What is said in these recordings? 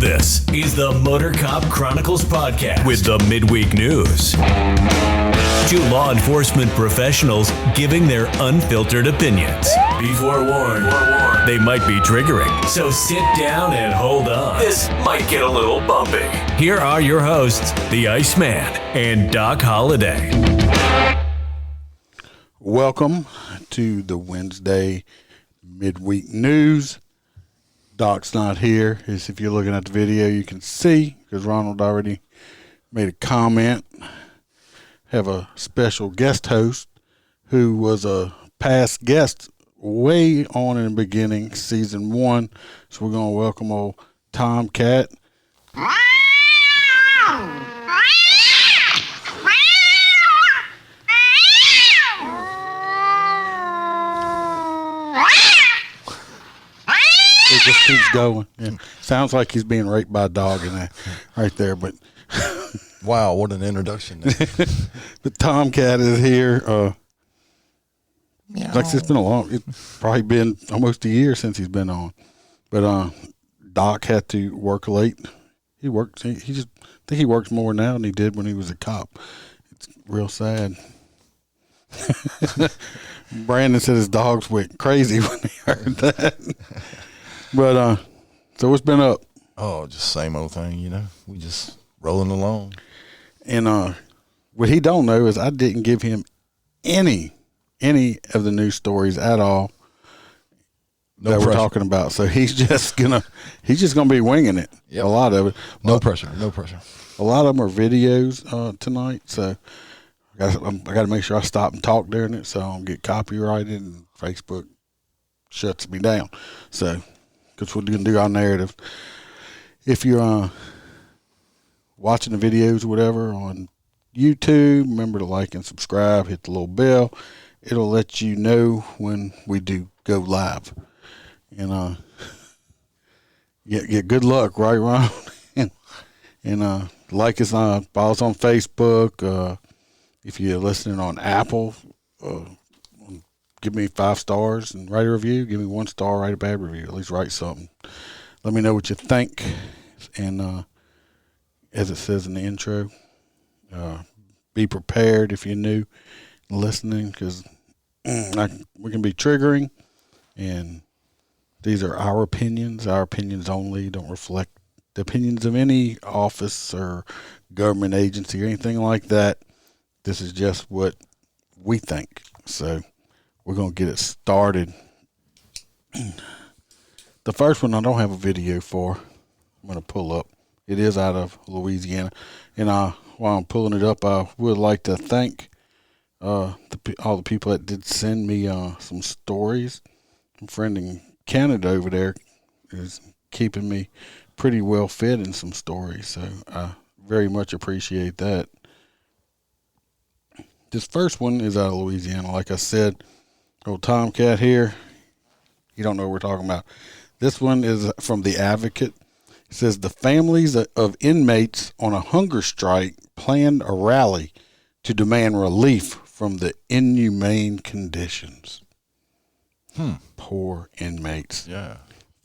This is the MOTORCOP Chronicles podcast with the midweek news. Two law enforcement professionals giving their unfiltered opinions. Be forewarned, they might be triggering, so sit down and hold on. This might get a little bumpy. Here are your hosts, the Iceman and Doc Holliday. Welcome to the Wednesday midweek news. Doc's not here. As if you're looking at the video, you can see, because Ronald already made a comment. Have a special guest host who was a past guest way on in the beginning, season 1. So we're going to welcome old Tomcat. It just keeps going. And sounds like he's being raped by a dog in that right there. But wow, what an introduction! The Tomcat is here. Like it's been it's probably been almost a year since he's been on. But Doc had to work late. He works. He just I think he works more now than he did when he was a cop. It's real sad. Brandon said his dogs went crazy when he heard that. But so what's been up? Oh, just same old thing, you know. We just rolling along. And what he don't know is I didn't give him any of the news stories at all we're talking about. So he's just gonna be winging it. Yep. A lot of it. No pressure. A lot of them are videos tonight. So I got to make sure I stop and talk during it, so I don't get copyrighted and Facebook shuts me down. So. Because we're going to do our narrative. If you're watching the videos or whatever on YouTube, remember to like and subscribe, hit the little bell. It'll let you know when we do go live. And get good luck, right, Ron? and like us follow us on Facebook. If you're listening on Apple, give me 5 stars and write a review. Give me 1 star, write a bad review. At least write something. Let me know what you think. And as it says in the intro, be prepared if you're new listening, because we can be triggering. And these are our opinions only. Don't reflect the opinions of any office or government agency or anything like that. This is just what we think. So we're going to get it started. The first one I don't have a video for. I'm going to pull up. It is out of Louisiana. And while I'm pulling it up, I would like to thank all the people that did send me some stories. A friend in Canada over there is keeping me pretty well fed in some stories. So I very much appreciate that. This first one is out of Louisiana. Like I said, old Tomcat here. You don't know what we're talking about. This one is from The Advocate. It says the families of inmates on a hunger strike planned a rally to demand relief from the inhumane conditions. Poor inmates. Yeah.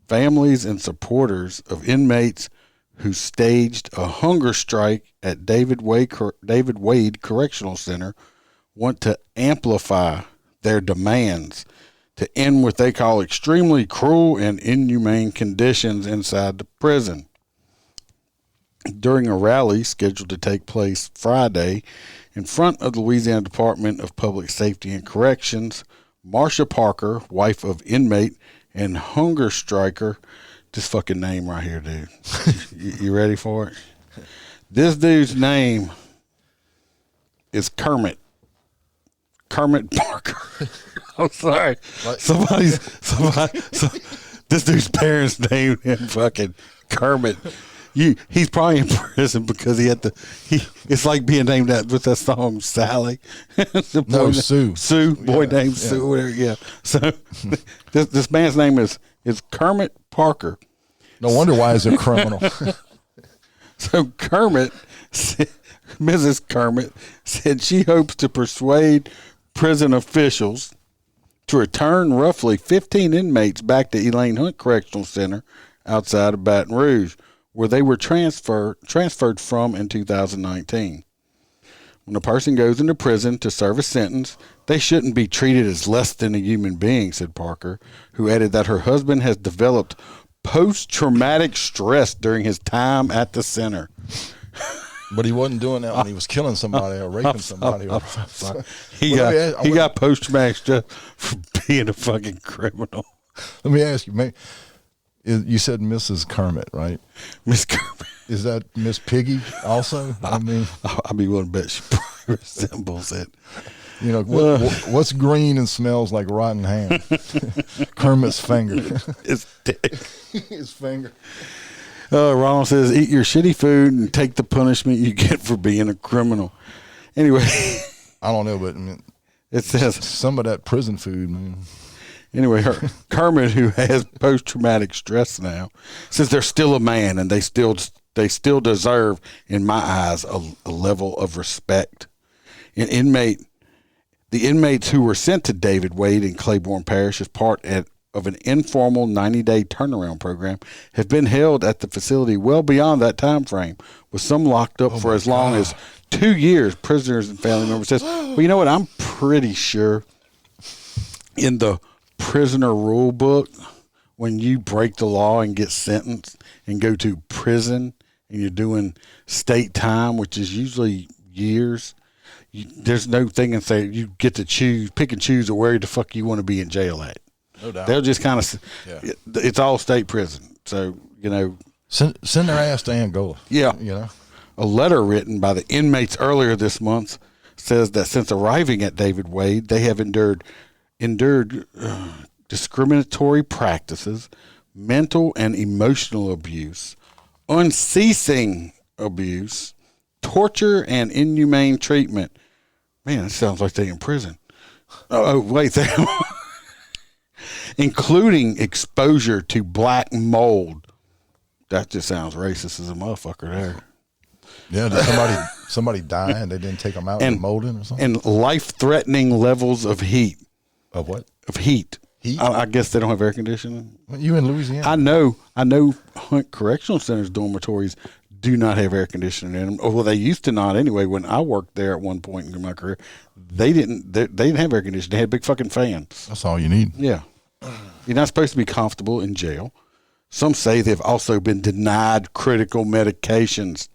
Families and supporters of inmates who staged a hunger strike at David Wade Correctional Center want to amplify their demands to end what they call extremely cruel and inhumane conditions inside the prison. During a rally scheduled to take place Friday in front of the Louisiana Department of Public Safety and Corrections, Marsha Parker, wife of inmate and hunger striker, this fucking name right here, dude. You ready for it? This dude's name is Kermit Parker. I'm sorry. This dude's parents named him fucking Kermit. He's probably in prison because it's like being named that with that song Sally. Sue. Sue, boy named Sue, whatever. Yeah. So this man's name is Kermit Parker. No wonder why he's a criminal. So Kermit, Mrs. Kermit, said she hopes to persuade prison officials to return roughly 15 inmates back to Elaine Hunt Correctional Center outside of Baton Rouge, where they were transferred from in 2019. When a person goes into prison to serve a sentence, they shouldn't be treated as less than a human being, said Parker, who added that her husband has developed post-traumatic stress during his time at the center. But he wasn't doing that when he was killing somebody or raping somebody. He got post-traumatic stress for being a fucking criminal. Let me ask you, man. You said Mrs. Kermit, right? Miss Kermit. Is that Miss Piggy also? I mean, I'll be willing to bet she probably resembles it. You know, what's green and smells like rotten ham? Kermit's finger. His dick. His finger. Ronald says, eat your shitty food and take the punishment you get for being a criminal. Anyway. I don't know, but I mean, it says some of that prison food, man. Anyway, Kermit, who has post-traumatic stress now, says they're still a man and they still deserve, in my eyes, a level of respect. The inmates who were sent to David Wade in Claiborne Parish as part of an informal 90-day turnaround program have been held at the facility well beyond that time frame, with some locked up for as long as 2 years. Prisoners and family members says, well, you know what? I'm pretty sure in the prisoner rule book, when you break the law and get sentenced and go to prison and you're doing state time, which is usually years, there's no thing and say you get to pick and choose where the fuck you want to be in jail at. No doubt. They'll just kind of, it's all state prison. So, you know. Send their ass to Angola. Yeah. You know. A letter written by the inmates earlier this month says that since arriving at David Wade, they have endured discriminatory practices, mental and emotional abuse, unceasing abuse, torture, and inhumane treatment. Man, it sounds like they're in prison. Wait, including exposure to black mold. That just sounds racist as a motherfucker there. Yeah, did somebody die and they didn't take them out and molding or something? And life-threatening levels of heat. Of what? Of heat. Heat? I guess they don't have air conditioning. You in Louisiana? I know Hunt Correctional Center's dormitories do not have air conditioning in them. Well, they used to not anyway. When I worked there at one point in my career, they didn't have air conditioning. They had big fucking fans. That's all you need. Yeah. You're not supposed to be comfortable in jail. Some say they've also been denied critical medications.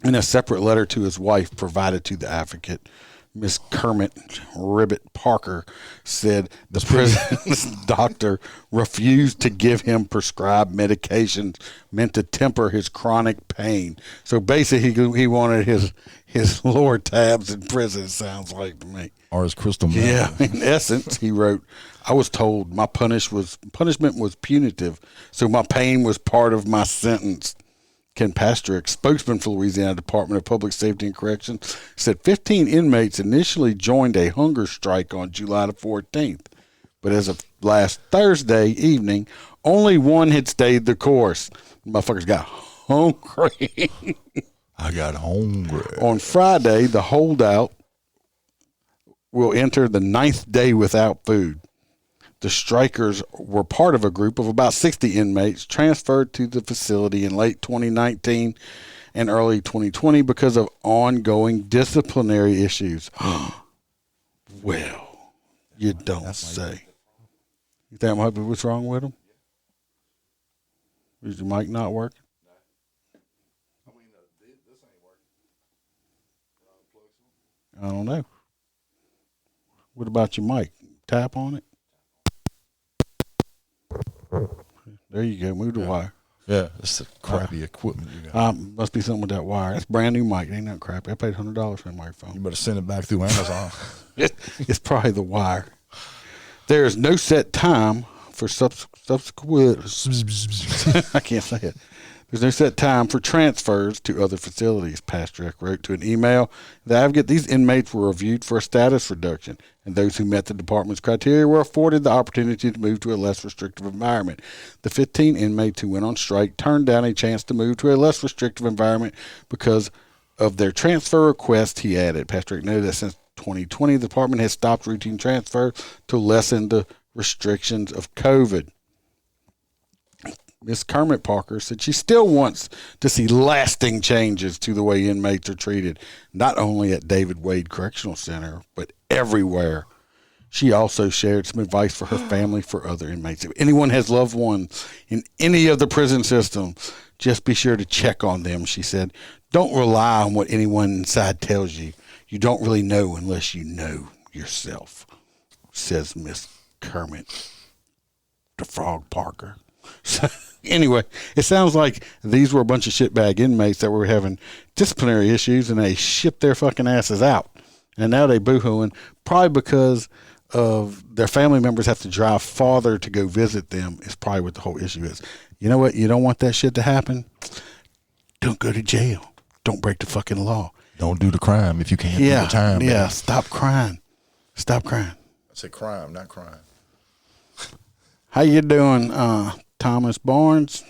In a separate letter to his wife provided to the advocate, Miss Kermit Ribbit Parker said the prison's doctor refused to give him prescribed medications meant to temper his chronic pain. So basically, he wanted his lower tabs in prison, it sounds like to me. Or his crystal meth. Yeah, in essence, he wrote, I was told my punishment was punitive, so my pain was part of my sentence. Ken Pastrick, spokesman for Louisiana Department of Public Safety and Corrections, said 15 inmates initially joined a hunger strike on July the 14th. But as of last Thursday evening, only one had stayed the course. Motherfuckers got hungry. I got hungry. On Friday, the holdout will enter the 9th day without food. The strikers were part of a group of about 60 inmates transferred to the facility in late 2019 and early 2020 because of ongoing disciplinary issues. Well, you don't say. You think might be what's wrong with them? Is your mic not working? I don't know. What about your mic? Tap on it. There you go. Move the wire. Yeah, it's the crappy equipment you got. Must be something with that wire. That's brand new mic. It ain't nothing crappy. I paid $100 for a microphone. You better send it back through Amazon. It's probably the wire. There is no set time for subsequent. I can't say it. There's no set time for transfers to other facilities, Pastrick wrote to an email. The advocate, these inmates were reviewed for a status reduction, and those who met the department's criteria were afforded the opportunity to move to a less restrictive environment. The 15 inmates who went on strike turned down a chance to move to a less restrictive environment because of their transfer request, he added. Pastrick noted that since 2020, the department has stopped routine transfer to lessen the restrictions of COVID. Miss Kermit Parker said she still wants to see lasting changes to the way inmates are treated, not only at David Wade Correctional Center, but everywhere. She also shared some advice for her family, for other inmates. If anyone has loved ones in any of the prison systems, just be sure to check on them, she said. Don't rely on what anyone inside tells you. You don't really know unless you know yourself, says Miss Kermit the Frog Parker. So, anyway, it sounds like these were a bunch of shitbag inmates that were having disciplinary issues, and they shipped their fucking asses out. And now they boo-hooing, probably because of their family members have to drive farther to go visit them is probably what the whole issue is. You know what? You don't want that shit to happen? Don't go to jail. Don't break the fucking law. Don't do the crime if you can't do the time. Yeah, man. stop crying. Stop crying. I said crime, not crime. How you doing, Thomas Barnes?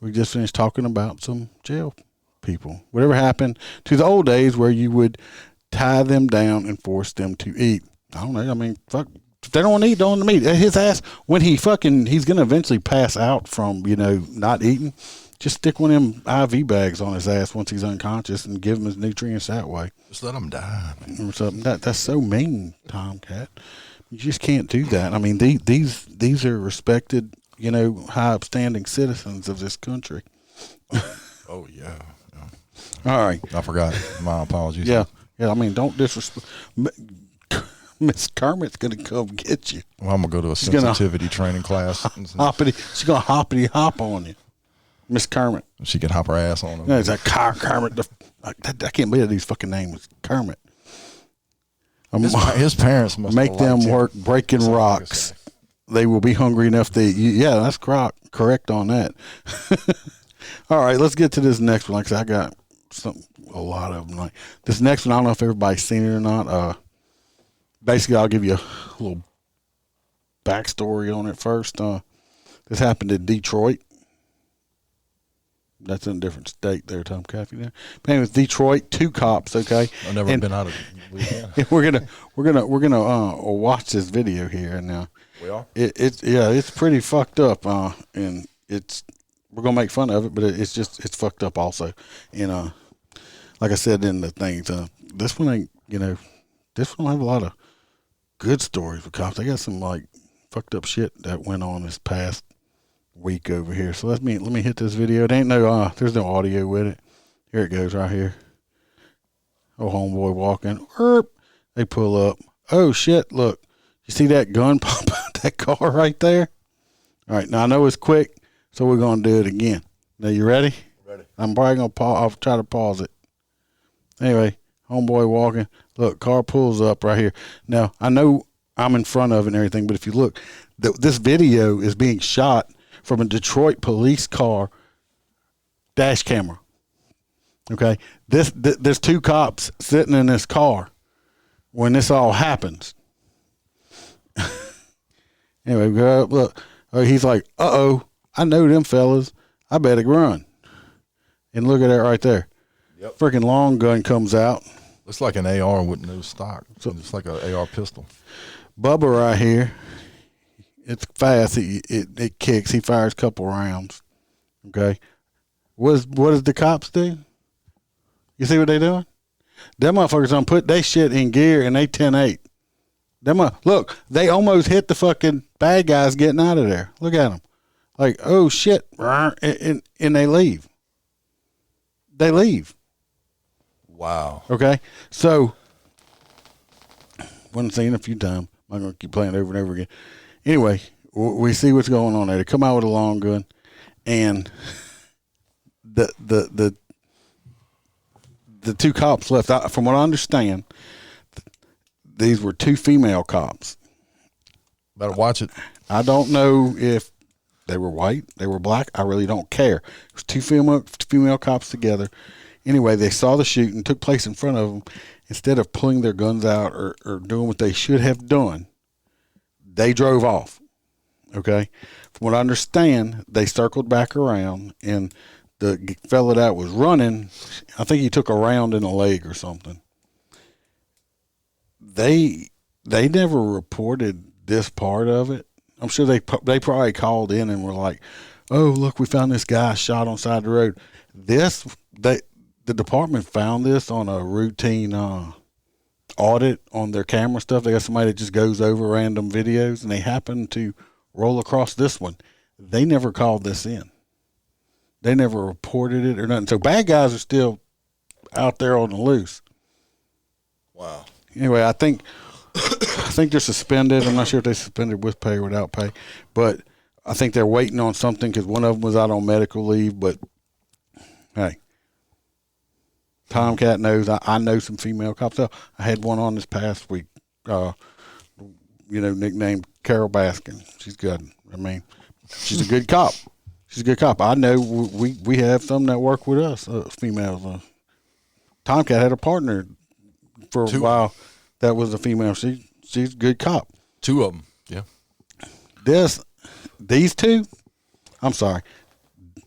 We just finished talking about some jail people. Whatever happened to the old days where you would tie them down and force them to eat? I don't know. I mean, fuck. If they don't want to eat, don't want to eat. His ass, when he's going to eventually pass out from, not eating, just stick one of them IV bags on his ass once he's unconscious and give him his nutrients that way. Just let him die. Or something. That's so mean, Tomcat. You just can't do that. I mean, these are respected, high upstanding citizens of this country. Oh, yeah. All right. I forgot. My apologies. Yeah. I mean, don't disrespect. Miss Kermit's going to come get you. Well, I'm going to go to a sensitivity training class. She's going to hoppity hop on you. Miss Kermit. She can hop her ass on him. No, it's like Kermit. I can't believe these fucking names. Kermit. His parents must make them work breaking rocks. They will be hungry enough to eat. Yeah, that's correct on that. All right, let's get to this next one. Like I said, I got a lot of them. Like this next one, I don't know if everybody's seen it or not. Basically, I'll give you a little backstory on it first. This happened in Detroit. That's in a different state there, Tom Caffey there. But anyways, Detroit, 2 cops, okay? I've never been out of Louisiana. we're gonna watch this video here now. We are? It's pretty fucked up, and we're gonna make fun of it, but it's fucked up also. And like I said in the things, this one ain't this one don't have a lot of good stories for cops. They got some like fucked up shit that went on this past week over here. So let me hit this video. It ain't there's no audio with it. Here it goes right here. Oh, homeboy walking. They pull up. Oh shit, look. You see that gun pop out that car right there? All right, now I know it's quick, so we're gonna do it again. Now you ready? Ready. I'm probably gonna pause. I'll try to pause it. Anyway, homeboy walking. Look, car pulls up right here. Now I know I'm in front of it and everything, but if you look, this video is being shot from a Detroit police car dash camera. Okay, there's 2 cops sitting in this car when this all happens. Anyway, look, he's like, I know them fellas. I better run. And look at that right there. Yep. Freaking long gun comes out. Looks like an AR with no stock. So it's like an AR pistol. Bubba right here. It's fast. It kicks. He fires a couple rounds. Okay. What does the cops do? You see what they doing? Them motherfuckers done put they shit in gear and they 10-8. Look, they almost hit the fucking bad guys getting out of there. Look at them. Like, oh shit. And they leave. They leave. Wow. Okay. So, one seen a few times. I'm not going to keep playing it over and over again. Anyway, we see what's going on there. They come out with a long gun, and the 2 cops left. From what I understand, these were 2 female cops. Better watch it. I don't know if they were white, they were black. I really don't care. It was 2 female cops together. Anyway, they saw the shooting took place in front of them. Instead of pulling their guns out or doing what they should have done, they drove off. Okay? From what I understand, they circled back around, and the fella that was running, I think he took a round in the leg or something. They never reported this part of it. I'm sure they probably called in and were like, "Oh, look, we found this guy shot on the side of the road." The department found this on a routine audit on their camera stuff. They got somebody that just goes over random videos, and they happened to roll across this one. They never called this in. They never reported it or nothing. So bad guys are still out there on the loose. Wow. Anyway, I think they're suspended. I'm not sure if they suspended with pay or without pay, but I think they're waiting on something because one of them was out on medical leave. But hey, Tomcat knows. I know some female cops. I had one on this past week. Nicknamed Carol Baskin. She's good. I mean, she's a good cop. She's a good cop. I know we have some that work with us, females. Tomcat had a partner for a while that was a female. She's a good cop. 2 of them. Yeah. These two, I'm sorry.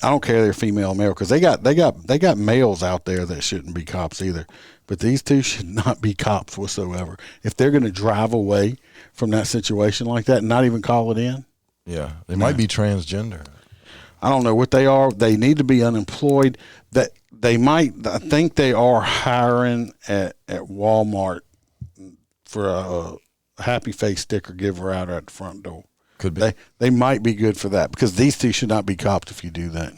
I don't care if they're female or male because they got males out there that shouldn't be cops either. But these two should not be cops whatsoever. If they're going to drive away from that situation like that and not even call it in. Yeah. They might be transgender. I don't know what they are. They need to be unemployed. That they might. I think they are hiring at Walmart for a happy face sticker giver out at the front door. Could be. They might be good for that because these two should not be cops if you do that.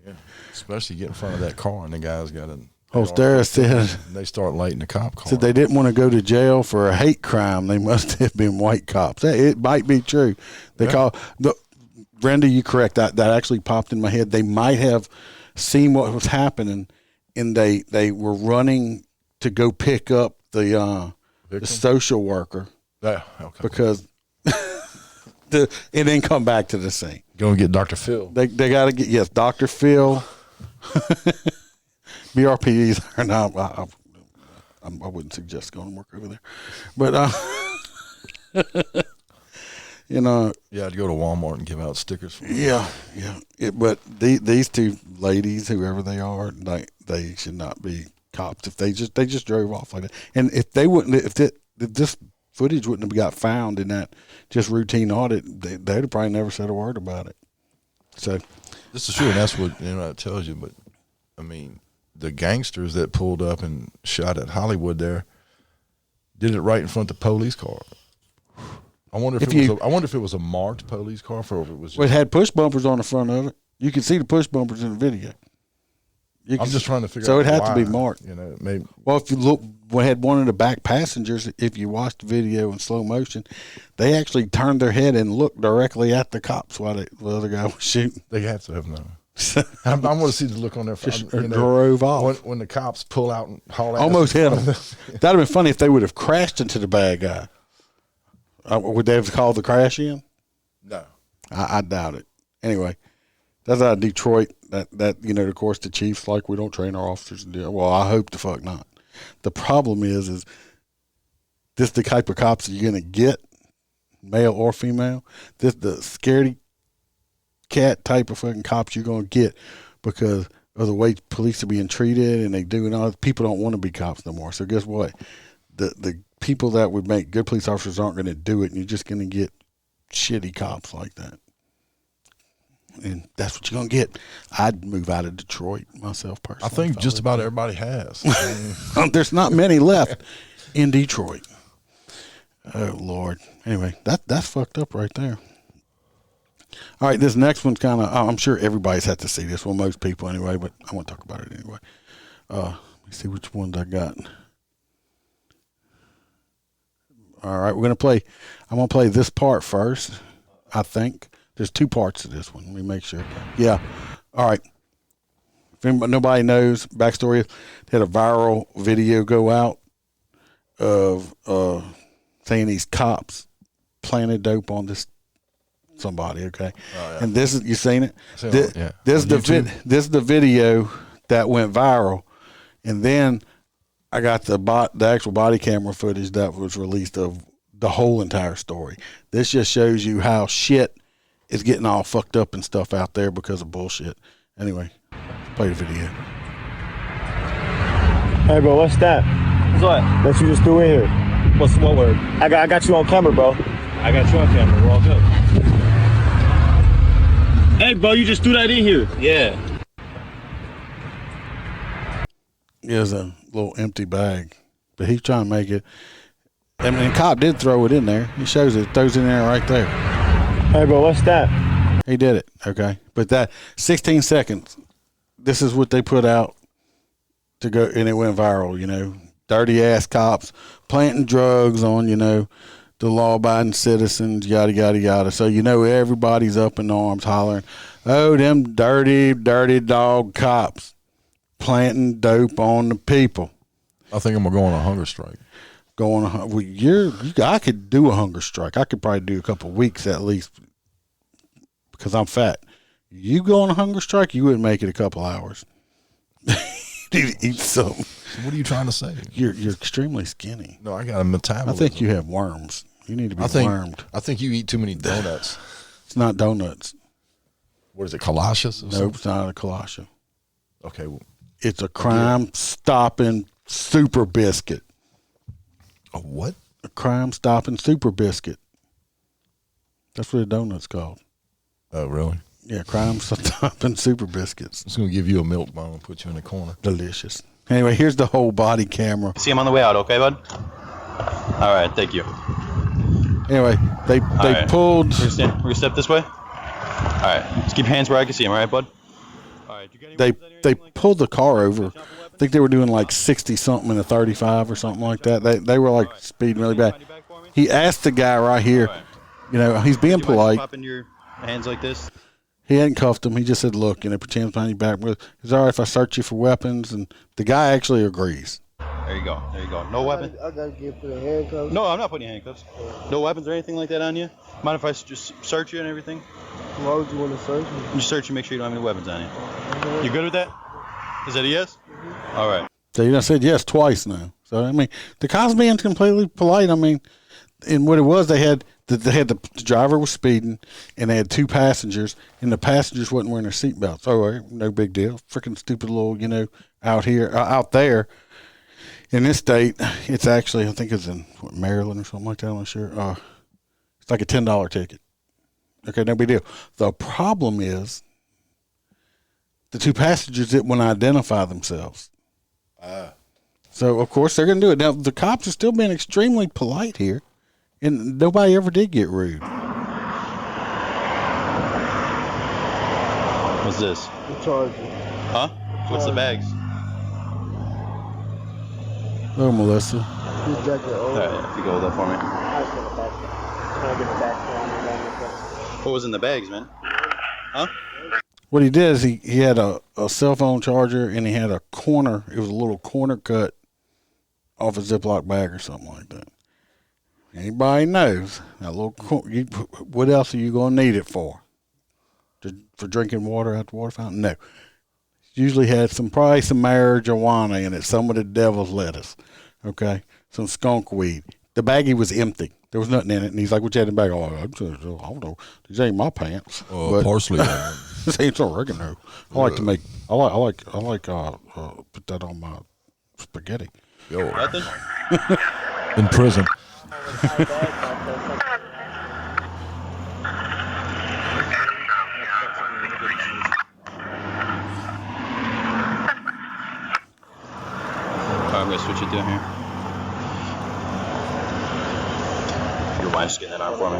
Yeah, especially get in front of that car and the guy's got a. Ostera said they start lighting the cop car. Said they didn't want to go to jail for a hate crime. They must have been white cops. It might be true. They call Brenda, you correct. That actually popped in my head. They might have seen what was happening, and they were running to go pick up the social worker because it didn't come back to the scene. Going to get Dr. Phil. They got to get Dr. Phil. BRPs are not. I wouldn't suggest going to work over there, but Yeah, I'd go to Walmart and give out stickers for them. Yeah. But these two ladies, whoever they are, they should not be cops. If they just drove off like that, and if this footage wouldn't have got found in that just routine audit, they'd have probably never said a word about it. So this is true, and that's what it tells you. But I mean, the gangsters that pulled up and shot at Hollywood there did it right in front of the police car. I wonder if it was a marked police car, or if it was. It had push bumpers on the front of it. You can see the push bumpers in the video. I'm just trying to figure out. So it had to be marked. Maybe. Well, if you look, we had one of the back passengers. If you watched the video in slow motion, they actually turned their head and looked directly at the cops while the other guy was shooting. They have to have known. I want to see the look on their face. Drove off when the cops pull out and haul ass. Almost hit him. That'd have been funny if they would have crashed into the bad guy. Would they have called the crash in? No, I doubt it. Anyway, that's out of Detroit. That of course, the chiefs like we don't train our officers to do it. Well, I hope the fuck not. The problem is this the type of cops you're gonna get, male or female. This the scaredy cat type of fucking cops you're gonna get because of the way police are being treated and they do and all. People don't want to be cops no more. So guess what? The people that would make good police officers aren't going to do it, and you're just going to get shitty cops like that. And that's what you're going to get. I'd move out of Detroit myself personally. I think just about everybody has. There's not many left in Detroit. Oh, Lord. Anyway, that's fucked up right there. All right, this next one's kind of, I'm sure everybody's had to see this one, most people anyway, but I want to talk about it anyway. Let me see which ones I got. All right, I'm going to play this part first, I think. There's 2 parts to this one. Let me make sure. Yeah. All right. If nobody knows, backstory, they had a viral video go out of saying these cops planted dope on this somebody, okay? Oh, yeah. And this is, you seen it? This is the video that went viral. And then I got the actual body camera footage that was released of the whole entire story. This just shows you how shit is getting all fucked up and stuff out there because of bullshit. Anyway, play the video. Hey, bro, what's that? What's what? That you just threw in here. What word? I got you on camera, bro. I got you on camera. We're all good. Hey, bro, you just threw that in here. Yeah. It's a little empty bag, but he's trying to make it. I mean, the cop did throw it in there. He shows it, throws it in there right there. Hey, bro, what's that? He did it, okay? But that 16 seconds, this is what they put out to go, and it went viral, you know. Dirty-ass cops planting drugs on, you know, the law-abiding citizens, yada, yada, yada. So, you know, everybody's up in arms hollering, oh, them dirty, dirty dog cops planting dope on the people. I think I'm going to go on a hunger strike. I could do a hunger strike. I could probably do a couple of weeks at least because I'm fat. You go on a hunger strike, you wouldn't make it a couple hours. Eat something. So what are you trying to say? You're extremely skinny. No, I got a metabolism. I think you have worms. You need to be wormed. I think you eat too many donuts. It's not donuts. What is it, Colossus? Nope, it's not a Colossus. Okay. Well, it's a crime-stopping super biscuit. A what? A crime-stopping super biscuit. That's what a donut's called. Oh, really? Yeah, crime-stopping super biscuits. It's going to give you a milk bone and put you in the corner. Delicious. Anyway, here's the whole body camera. See him on the way out, okay, bud? All right, thank you. Anyway, they right. pulled. We're gonna step this way. All right, just keep your hands where I can see him, all right, bud? All right, you got any They pulled the car over. I think they were doing like 60 something in a 35 or something like that. They were like speeding really bad. He asked the guy right here, you know, he's being polite. Popping your hands like this. He hadn't cuffed him. He just said, look, you know, put your hands behind your back. Is it all right if I search you for weapons? And the guy actually agrees. There you go. There you go. No weapon. I gotta get put in handcuffs. No, I'm not putting you in handcuffs. No weapons or anything like that on you. Mind if I just search you and everything? Why would you want to search me? Just search you, make sure you don't have any weapons on you. You good with that? Is that a yes? Mm-hmm. All right. So you done said yes twice now. So, I mean, the cops being completely polite. I mean, and what it was, they had the driver was speeding, and they had two passengers, and the passengers wasn't wearing their seatbelts. Oh, right, no big deal. Freaking stupid little, you know, out there. In this state, it's actually, I think it's in Maryland or something like that. I'm not sure. It's like a $10 ticket. Okay, no big deal. The problem is the two passengers didn't want to identify themselves. So, of course, they're going to do it. Now, the cops are still being extremely polite here, and nobody ever did get rude. What's this? The charger. Huh? What's the bags? Oh, Melissa. This jacket All right, if you go with that for me. What was in the bags, man? Huh? What he did is he had a cell phone charger, and he had a corner. It was a little corner cut off a Ziploc bag or something like that. Anybody knows that little. What else are you going to need it for? For drinking water out the water fountain? No. Usually had probably some marijuana in it, some of the devil's lettuce, okay, some skunk weed. The baggie was empty. There was nothing in it, and he's like, "What you had in the bag?" Oh, I don't know. These ain't my pants. Parsley. This ain't oregano. I like to make. I like put that on my spaghetti. Yo. Nothing? In prison. I'm going to switch it down here. Your wife's getting that on for me.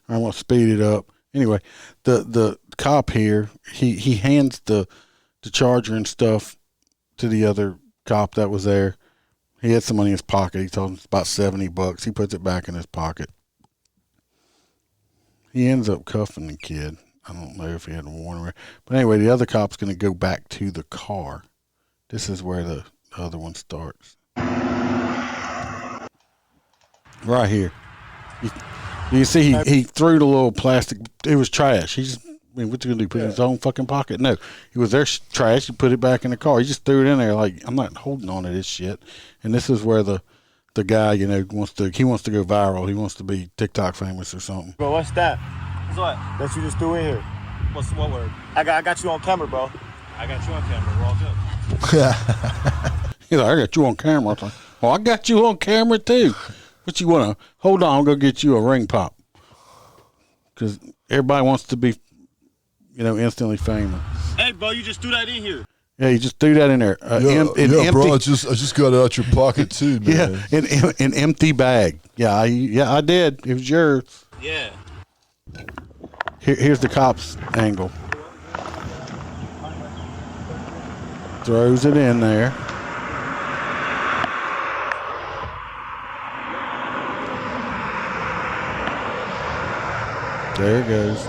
I'm going to speed it up. Anyway, the cop here, he hands the charger and stuff to the other cop that was there. He had some money in his pocket. He told him it's about $70. He puts it back in his pocket. He ends up cuffing the kid. I don't know if he had a warning. But anyway, the other cop's going to go back to the car. This is where the other one starts. Right here. You see he threw the little plastic. It was trash. What's he going to do, put it in his own fucking pocket? No. It was their trash. He put it back in the car. He just threw it in there like, I'm not holding on to this shit. And this is where the guy, you know, wants to go viral. He wants to be TikTok famous or something. Bro, what's that? What's what? That you just threw in here. What word? I got you on camera, bro. I got you on camera. We're all good. He's like, I got you on camera. I was like, well, I got you on camera too. What you want to hold on? I'll go get you a ring pop because everybody wants to be, instantly famous. Hey, bro, you just threw that in here. Yeah, you just threw that in there. Yeah, bro. I just got it out your pocket too, man. Yeah, an empty bag. Yeah, I did. It was yours. Yeah. Here's the cop's angle. Throws it in there. There it goes.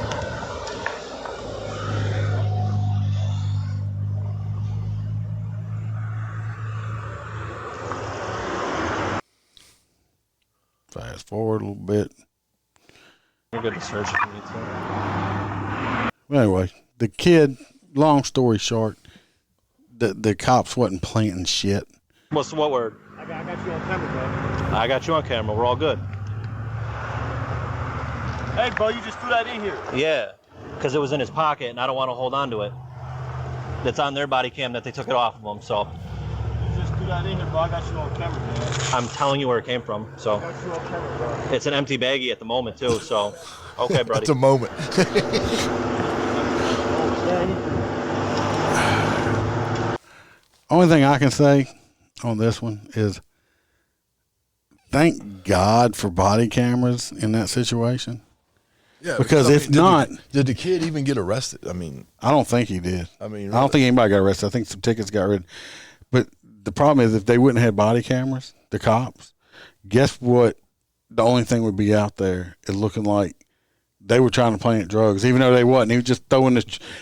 Fast forward a little bit. You're good to search if you need to. Anyway, the kid, long story short, the cops wasn't planting shit. What word? I got you on camera, bro. I got you on camera. We're all good. Hey, bro, you just threw that in here. Yeah, because it was in his pocket, and I don't want to hold on to it. It's on their body cam that they took it off of him, so You just threw that in here, bro. I got you on camera, man. I'm telling you where it came from. So I got you on camera, bro. it's an empty baggie at the moment, too, so okay, buddy. It's a moment. Only thing I can say on this one is thank God for body cameras in that situation. Yeah, Because if not, did the kid even get arrested? I mean, I don't think he did. I mean, I don't think anybody got arrested. I think some tickets got rid. But the problem is if they wouldn't have body cameras, the cops, guess what? The only thing would be out there is looking like they were trying to plant drugs, even though they wasn't. He was just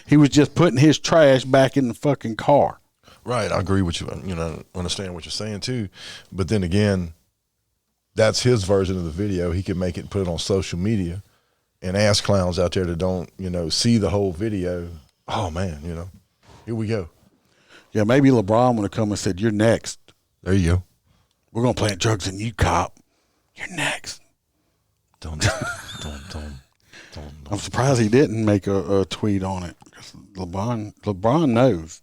he was just putting his trash back in the fucking car. right. I agree with you. Understand what you're saying too. But then again, that's his version of the video. He can make it and put it on social media. And ass clowns out there that don't, see the whole video. Oh man, here we go. Yeah, maybe LeBron would have come and said, "You're next. There you go. We're gonna plant drugs in you, cop. You're next." Don't. I'm surprised he didn't make a tweet on it. 'Cause LeBron knows.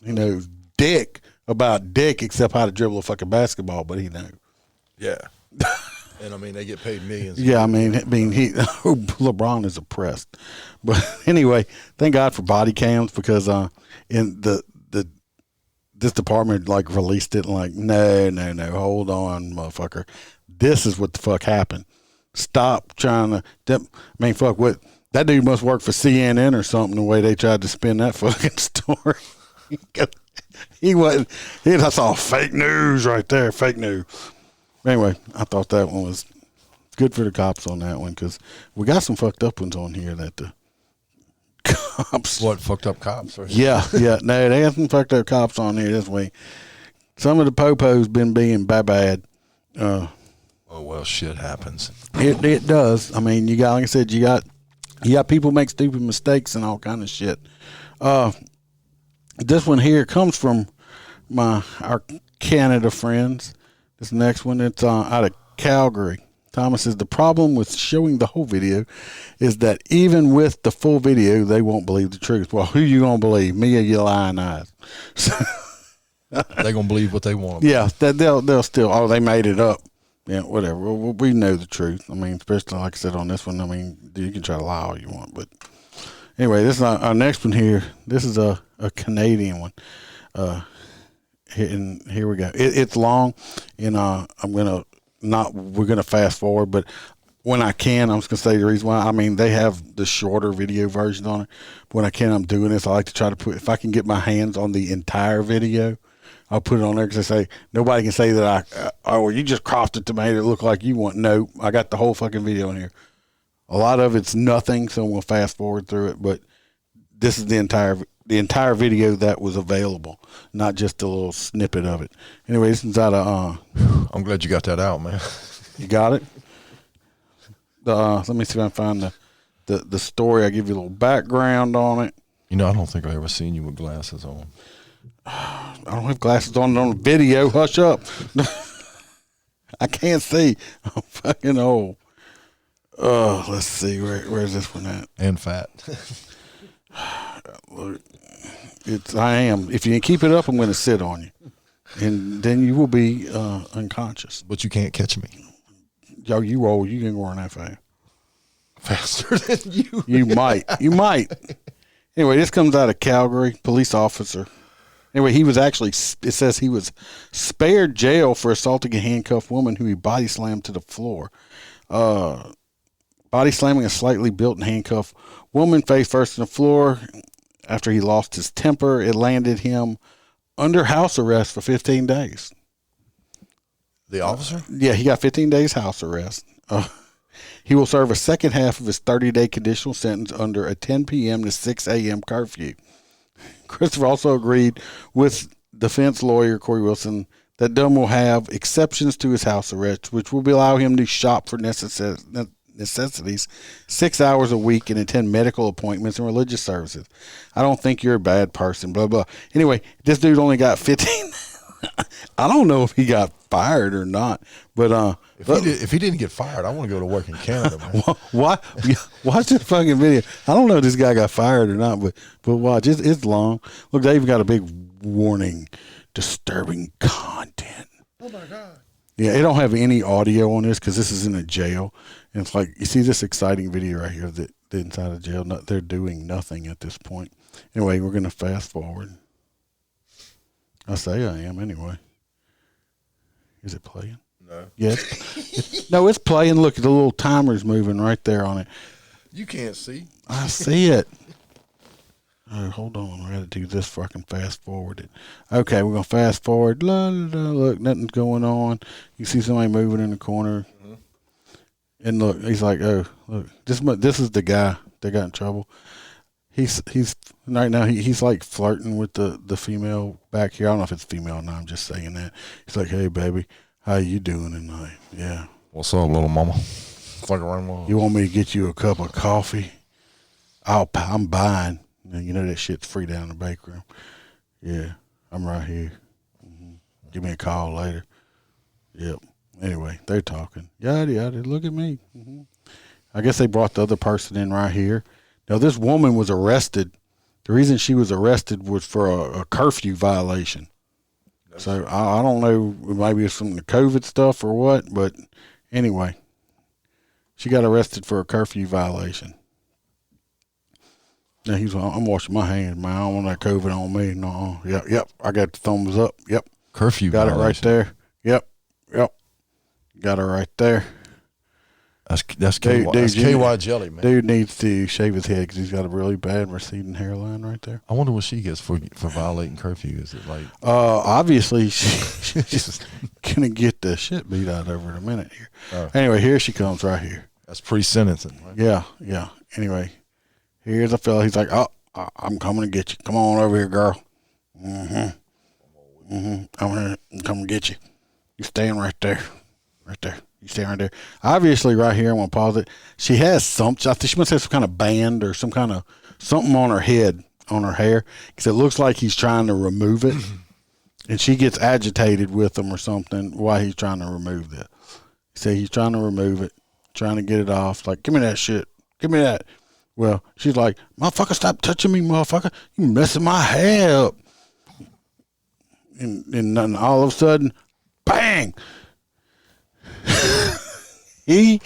He knows dick about dick, except how to dribble a fucking basketball. But he knows. Yeah. And I mean, they get paid millions. Yeah, I mean, LeBron is oppressed. But anyway, thank God for body cams because in this department released it and no, hold on, motherfucker. This is what the fuck happened. Stop trying to. What that dude must work for CNN or something. The way they tried to spin that fucking story. He wasn't. That's all fake news right there. Fake news. Anyway, I thought that one was good for the cops on that one because we got some fucked up ones on here that the cops. What fucked up cops? Yeah. No, they have some fucked up cops on here this week. Some of the popos been being bad. Oh well, shit happens. It does. I mean, you got people make stupid mistakes and all kind of shit. This one here comes from our Canada friends. This next one, it's out of Calgary. Thomas says, the problem with showing the whole video is that even with the full video, they won't believe the truth. Well, who you going to believe, me or your lying eyes? They're going to believe what they want. Yeah, they'll still, they made it up. Yeah, whatever. We know the truth. I mean, especially like I said on this one, I mean, you can try to lie all you want. But anyway, this is our next one here. This is a Canadian one. And here we go. It's long, and we're gonna fast forward, but when I can, I'm just gonna say the reason why. I mean, they have the shorter video version on it. But when I can, I'm doing this. I like to try to if I can get my hands on the entire video, I'll put it on there because I say nobody can say that you just cropped it to make it look like you want. No, I got the whole fucking video in here. A lot of it's nothing, so we'll fast forward through it. But this is the entire video that was available, not just a little snippet of it. Anyway, this is out of. I'm glad you got that out, man. You got it. Let me see if I can find the story. I give you a little background on it. I don't think I've ever seen you with glasses on. I don't have glasses on the video. Hush up. I can't see. I'm fucking old. Let's see. Where's this one at? And fat. Look, I am. If you keep it up, I'm going to sit on you. and then you will be unconscious. But you can't catch me. Yo, you roll. You can go on that fast. Faster than you. You might. You might. Anyway, this comes out of Calgary. Police officer. Anyway, he was actually, it says he was spared jail for assaulting a handcuffed woman who he body slammed to the floor. Body slamming a slightly built and handcuffed woman face first on the floor. After he lost his temper, it landed him under house arrest for 15 days. The officer? Yeah, he got 15 days house arrest. He will serve a second half of his 30-day conditional sentence under a 10 p.m. to 6 a.m. curfew. Christopher also agreed with defense lawyer Corey Wilson that Dunn will have exceptions to his house arrest, which will allow him to shop for necessities 6 hours a week and attend medical appointments and religious services. I don't think you're a bad person, blah, blah. Anyway, this dude only got 15. I don't know if he got fired or not, but if he didn't get fired, I want to go to work in Canada, man. Watch this fucking video. I don't know if this guy got fired or not, but watch. It's long. Look, they even got a big warning: disturbing content. Oh my God. Yeah, it don't have any audio on this because this is in a jail, and it's like you see this exciting video right here that the inside of jail. They're doing nothing at this point. Anyway, we're gonna fast forward. I say I am anyway. Is it playing? No. Yes. No, it's playing. Look, the little timer's moving right there on it. You can't see. I see it. Oh, hold on. I got to do this so I can fast forward it. Okay, we're going to fast forward. La, la, la, look, nothing's going on. You see somebody moving in the corner. Mm-hmm. And look, he's like, oh, look, this is the guy that got in trouble. He's right now, he's like flirting with the female back here. I don't know if it's female or not. I'm just saying that. He's like, hey, baby, how you doing tonight? Yeah. What's up, little mama? Fuck around. You want me to get you a cup of coffee? I'm buying. You know that shit's free down in the bake room. Yeah, I'm right here. Mm-hmm. Give me a call later. Yep. Anyway, they're talking. Yada, yada. Look at me. Mm-hmm. I guess they brought the other person in right here. Now, this woman was arrested. The reason she was arrested was for a curfew violation. So I don't know, maybe it's from the COVID stuff or what, but anyway, she got arrested for a curfew violation. Now I'm washing my hands, man. I don't want that COVID on me. No. Yep. I got the thumbs up. Yep. Curfew got violation. It right there. Yep. Got it right there. That's KY jelly, man. Dude needs to shave his head because he's got a really bad receding hairline right there. I wonder what she gets for violating curfew. Is it like? Obviously she's gonna get the shit beat out of her in a minute here. Anyway, here she comes right here. That's pre-sentencing, right? Yeah. Anyway, here's a fella. He's like, oh, I'm coming to get you. Come on over here, girl. I'm gonna come and get you. You staying right there. You stay right there. Obviously, right here, I'm going to pause it. She has something. I think she must have some kind of band or some kind of something on her head, on her hair, because it looks like he's trying to remove it. And she gets agitated with him or something while he's trying to remove that. So he's trying to remove it, trying to get it off. Like, give me that shit. Give me that. Well, she's like, motherfucker, stop touching me, motherfucker. You messing my hair up. And then all of a sudden, bang. He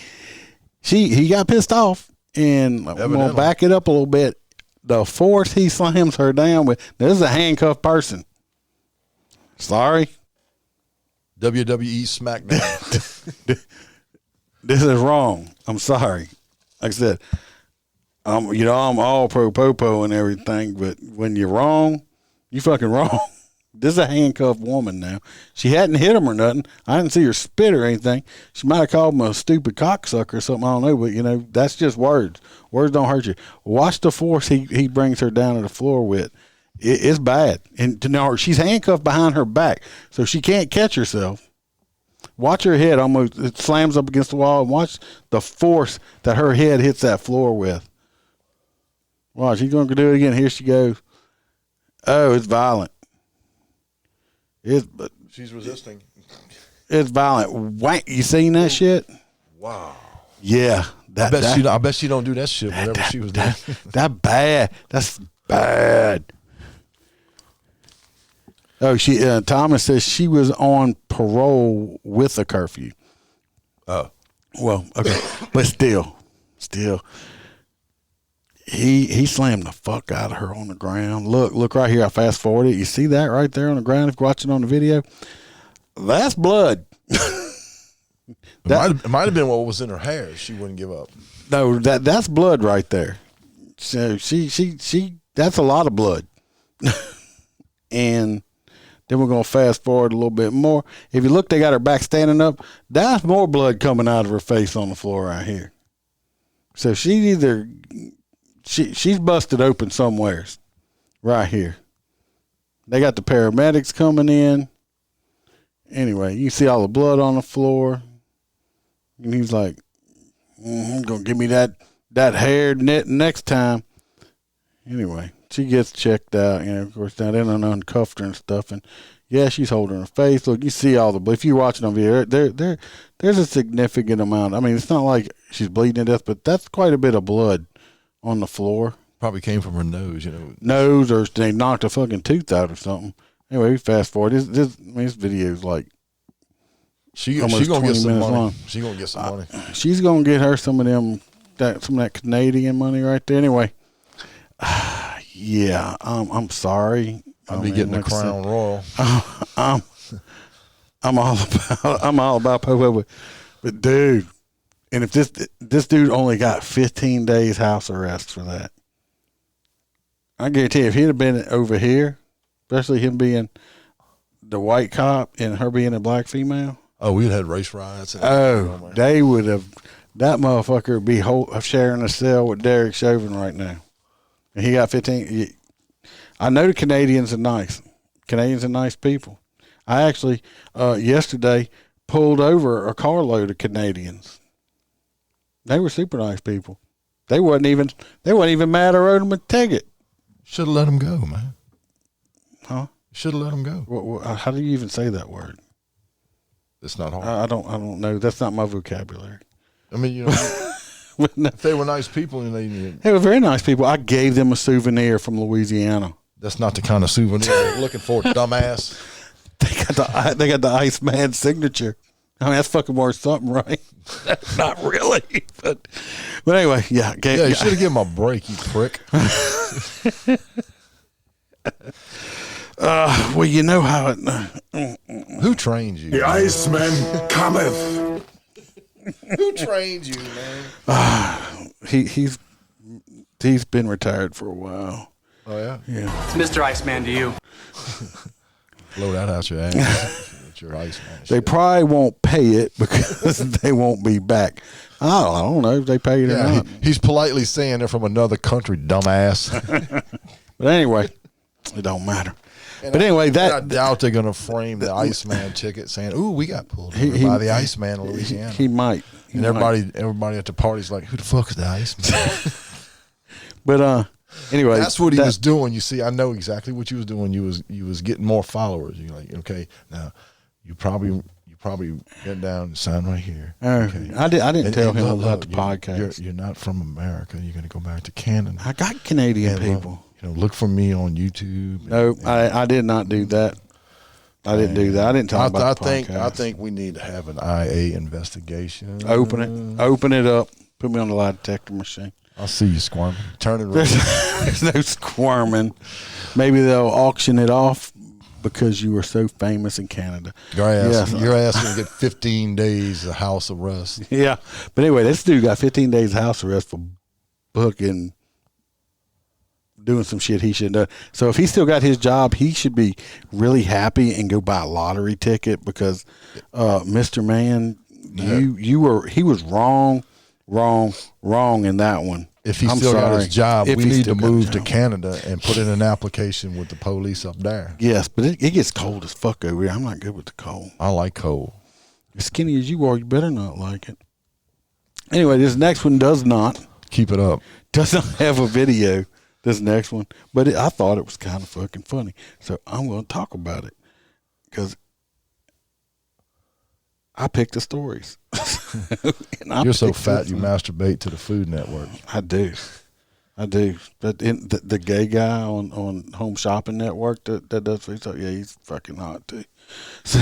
got pissed off, and I'm gonna back it up a little bit. The force he slams her down with. This is a handcuffed person. Sorry. WWE SmackDown. This is wrong. I'm sorry. Like I said, I'm all pro popo and everything, but when you're wrong, you fucking wrong. This is a handcuffed woman now. She hadn't hit him or nothing. I didn't see her spit or anything. She might have called him a stupid cocksucker or something. I don't know, but, that's just words. Words don't hurt you. Watch the force he brings her down to the floor with. It's bad. And she's handcuffed behind her back, so she can't catch herself. Watch her head almost. It slams up against the wall, and watch the force that her head hits that floor with. Watch, he's going to do it again. Here she goes. Oh, it's violent. But she's resisting. It's violent. Wank. You seen that shit? Wow. Yeah. I bet she don't do that shit whenever she was doing. That bad. That's bad. Oh, Thomas says she was on parole with a curfew. Oh. Well, okay. But still, he slammed the fuck out of her on the ground. Look right here. I fast forwarded. You see that right there on the ground if you're watching on the video? That's blood. It might have been what was in her hair. She wouldn't give up. No, that's blood right there. So she that's a lot of blood. And then we're going to fast forward a little bit more. If you look, they got her back standing up. That's more blood coming out of her face on the floor right here. So she's busted open somewheres right here. They got the paramedics coming in. Anyway, you see all the blood on the floor. And he's like, going to give me that hair net next time. Anyway, she gets checked out. Of course, now they done uncuffed her and stuff. And, yeah, she's holding her face. Look, you see all the blood. If you're watching on video, there's a significant amount. I mean, it's not like she's bleeding to death, but that's quite a bit of blood on the floor. Probably came from her nose, Nose, or they knocked a fucking tooth out or something. Anyway, we fast forward. This video is like she almost gonna 20 get some minutes money. long. She gonna get some money. She's gonna get her some of that Canadian money right there. Anyway, yeah, I'm sorry. I'll be getting the Crown Royal. I'm all about Popo, but dude, and if this dude only got 15 days house arrest for that, I guarantee if he'd have been over here, especially him being the white cop and her being a black female. Oh, we'd had race riots. They would have. That motherfucker would be sharing a cell with Derek Chauvin right now, and he got 15. I know the Canadians are nice. Canadians are nice people. I actually yesterday pulled over a carload of Canadians. They were super nice people. They wasn't even mad I wrote them a ticket. Should have let them go, man. Huh? Should have let them go. How do you even say that word? It's not hard. I don't know. That's not my vocabulary. I mean, if they were nice people and they were very nice people. I gave them a souvenir from Louisiana. That's not the kind of souvenir they're looking for, dumbass. They got the Iceman signature. I mean, that's fucking worth something, right? Not really, but anyway, yeah. You should have given him a break, you prick. Well, you know how it. Who trained you? The Iceman cometh. Who trained you, man? He's been retired for a while. Oh yeah. Yeah. It's Mr. Iceman to you. Blow that out your ass. It's your Iceman. They probably won't pay it because they won't be back. I don't know if they pay it or not. He's politely saying they're from another country, dumbass. But anyway, it don't matter. But anyway, I doubt they're gonna frame the Iceman ticket saying, "Ooh, we got pulled over by the Iceman in Louisiana." He might. And everybody at the party's like, "Who the fuck is the Iceman?" But anyway, that's what he was doing. You see, I know exactly what you was doing. You was getting more followers. You're like, okay, now you probably get down and sign right here. Okay. I didn't tell him about the podcast. You're not from America. You're gonna go back to Canada. I got Canadian people. Look for me on YouTube. No, I did not do that. I didn't do that. I didn't talk about the podcast. I think we need to have an IA investigation. Open it up. Put me on the lie detector machine. I'll see you squirming. Turn it around. There's no squirming. Maybe they'll auction it off because you were so famous in Canada. Your ass going to get 15 days of house arrest. Yeah. But anyway, this dude got 15 days of house arrest for booking, doing some shit he shouldn't have done. So if he still got his job, he should be really happy and go buy a lottery ticket because, Mr. Man, he was wrong in that one. If he still got his job, we need to move to Canada and put in an application with the police up there. Yes, but it gets cold as fuck over here. I'm not good with the cold. I like cold. As skinny as you are, you better not like it. Anyway, this next one does not. Keep it up. Does not have a video, this next one. But I thought it was kind of fucking funny. So I'm going to talk about it because I picked the stories. You're so fat you masturbate to the Food Network. I do. I do. But the gay guy on Home Shopping Network that does Facebook, yeah, he's fucking hot too. So,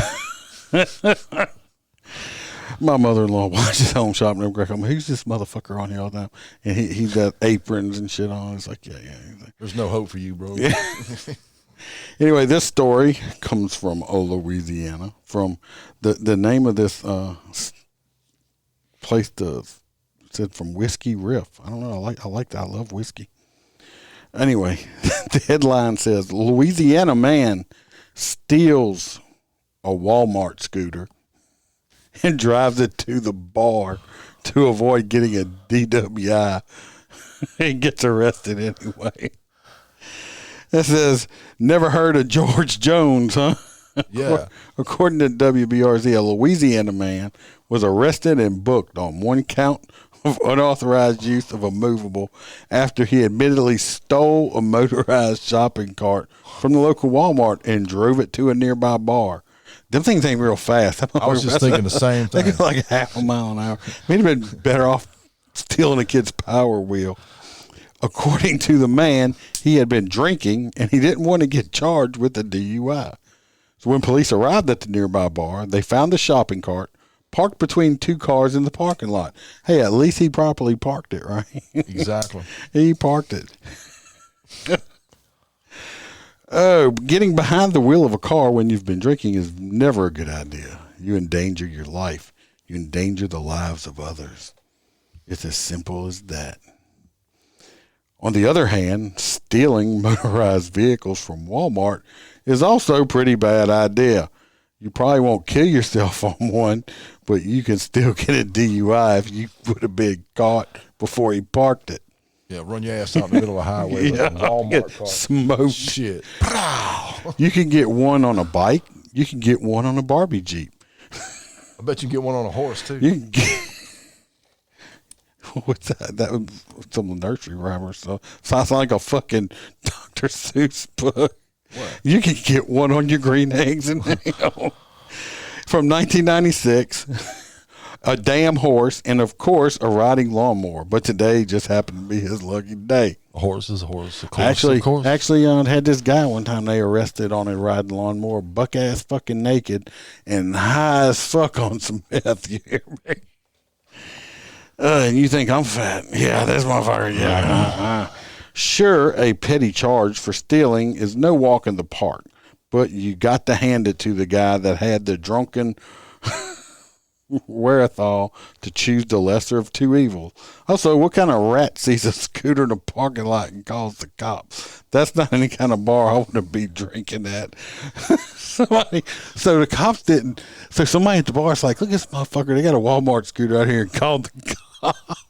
my mother-in-law watches Home Shopping Network. I'm like, who's this motherfucker on here all the time? And he got aprons and shit on. It's like, yeah. He's like, There's no hope for you, bro. yeah. Anyway, this story comes from Louisiana. From the name of this place said from Whiskey Riff. I don't know. I like that. I love whiskey. Anyway, the headline says Louisiana man steals a Walmart scooter and drives it to the bar to avoid getting a DWI and gets arrested anyway. It says, never heard of George Jones, huh? Yeah. According to WBRZ, a Louisiana man was arrested and booked on one count of unauthorized use of a movable after he admittedly stole a motorized shopping cart from the local Walmart and drove it to a nearby bar. Them things ain't real fast. I was just thinking the same thing. They go like half a mile an hour. He'd have been better off stealing a kid's Power Wheel. According to the man, he had been drinking and he didn't want to get charged with a DUI. So when police arrived at the nearby bar, they found the shopping cart parked between two cars in the parking lot. Hey, at least he properly parked it, right? Exactly. He parked it. Oh, getting behind the wheel of a car when you've been drinking is never a good idea. You endanger your life. You endanger the lives of others. It's as simple as that. On the other hand, stealing motorized vehicles from Walmart is also a pretty bad idea. You probably won't kill yourself on one, but you can still get a DUI if you would have been caught before he parked it. Yeah, run your ass out in the middle of the highway with a Walmart car. Smoked. Shit. You can get one on a bike. You can get one on a Barbie Jeep. I bet you can get one on a horse, too. You can get... What's that? That was some nursery rhyme or so. Sounds like a fucking Dr. Seuss book. What? You can get one on your green eggs and ham. From 1996, a damn horse, and of course, a riding lawnmower. But today just happened to be his lucky day. A horse is a horse. Of course, of course. Actually, had this guy one time they arrested on a riding lawnmower, buck ass fucking naked and high as fuck on some meth. You hear me? And you think I'm fat? Yeah, this motherfucker. Yeah. Sure, a petty charge for stealing is no walk in the park, but you got to hand it to the guy that had the drunken wherewithal to choose the lesser of two evils. Also, what kind of rat sees a scooter in a parking lot and calls the cops? That's not any kind of bar I want to be drinking at. So the cops didn't. So somebody at the bar is like, look at this motherfucker. They got a Walmart scooter out here and called the cops.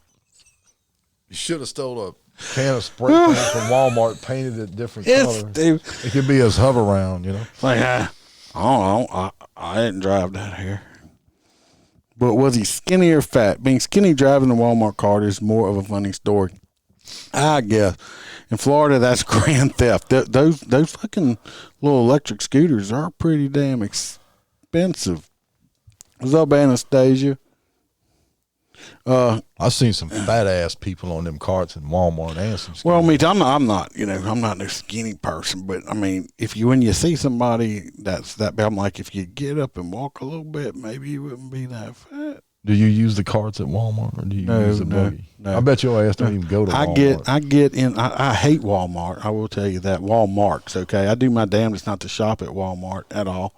You should have stole a can of spray paint from Walmart, painted it different colors. It could be his hover round, you know. Like, I don't know. I didn't drive down here. But was he skinny or fat? Being skinny driving the Walmart cart is more of a funny story, I guess. In Florida, that's grand theft. Those fucking little electric scooters are pretty damn expensive. What's up, Anastasia? I've seen some fat ass people on them carts in Walmart and some skinny. Well, I'm not no skinny person, but I mean, when you see somebody that's that big, I'm like, if you get up and walk a little bit, maybe you wouldn't be that fat. Do you use the carts at Walmart or do you use the buggy? No. I bet your ass don't even go to Walmart. I hate Walmart. I will tell you that. Walmart's okay. I do my damnedest not to shop at Walmart at all.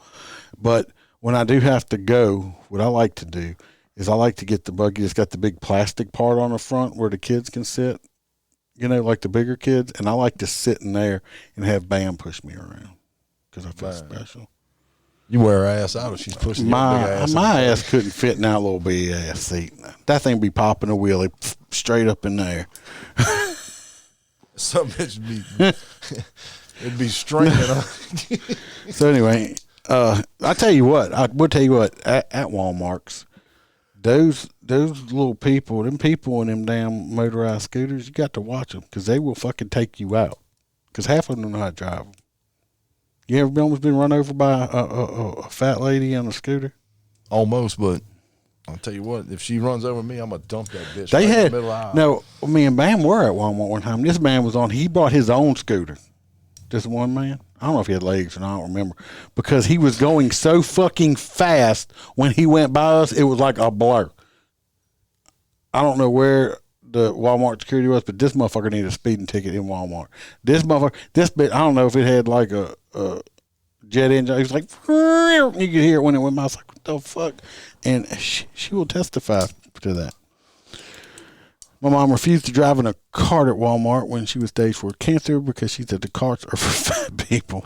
But when I do have to go, what I like to do is I like to get the buggy that's got the big plastic part on the front where the kids can sit, like the bigger kids. And I like to sit in there and have Bam push me around because I feel special. You wear her ass out if she's pushing my your big ass. My ass couldn't fit in that little big ass seat. That thing be popping a wheelie straight up in there. Some bitch it'd be straining up. So anyway, I will tell you what, at Walmart's, those little people, them people in them damn motorized scooters, you got to watch them because they will fucking take you out. Because half of them don't know how to drive them. You ever almost been run over by a fat lady on a scooter? Almost, but I'll tell you what, if she runs over me, I'm going to dump that bitch They right in had the middle of the aisle. no. Me and Bam were at Walmart one time. This man was on. He brought his own scooter. Just one man. I don't know if he had legs or not. I don't remember because he was going so fucking fast when he went by us. It was like a blur. I don't know where the Walmart security was, but this motherfucker needed a speeding ticket in Walmart. This motherfucker, this bit, I don't know if it had like a jet engine. It was like, you could hear it when it went by. I was like, what the fuck? And she will testify to that. My mom refused to drive in a cart at Walmart when she was stage 4 cancer because she said the carts are for fat people.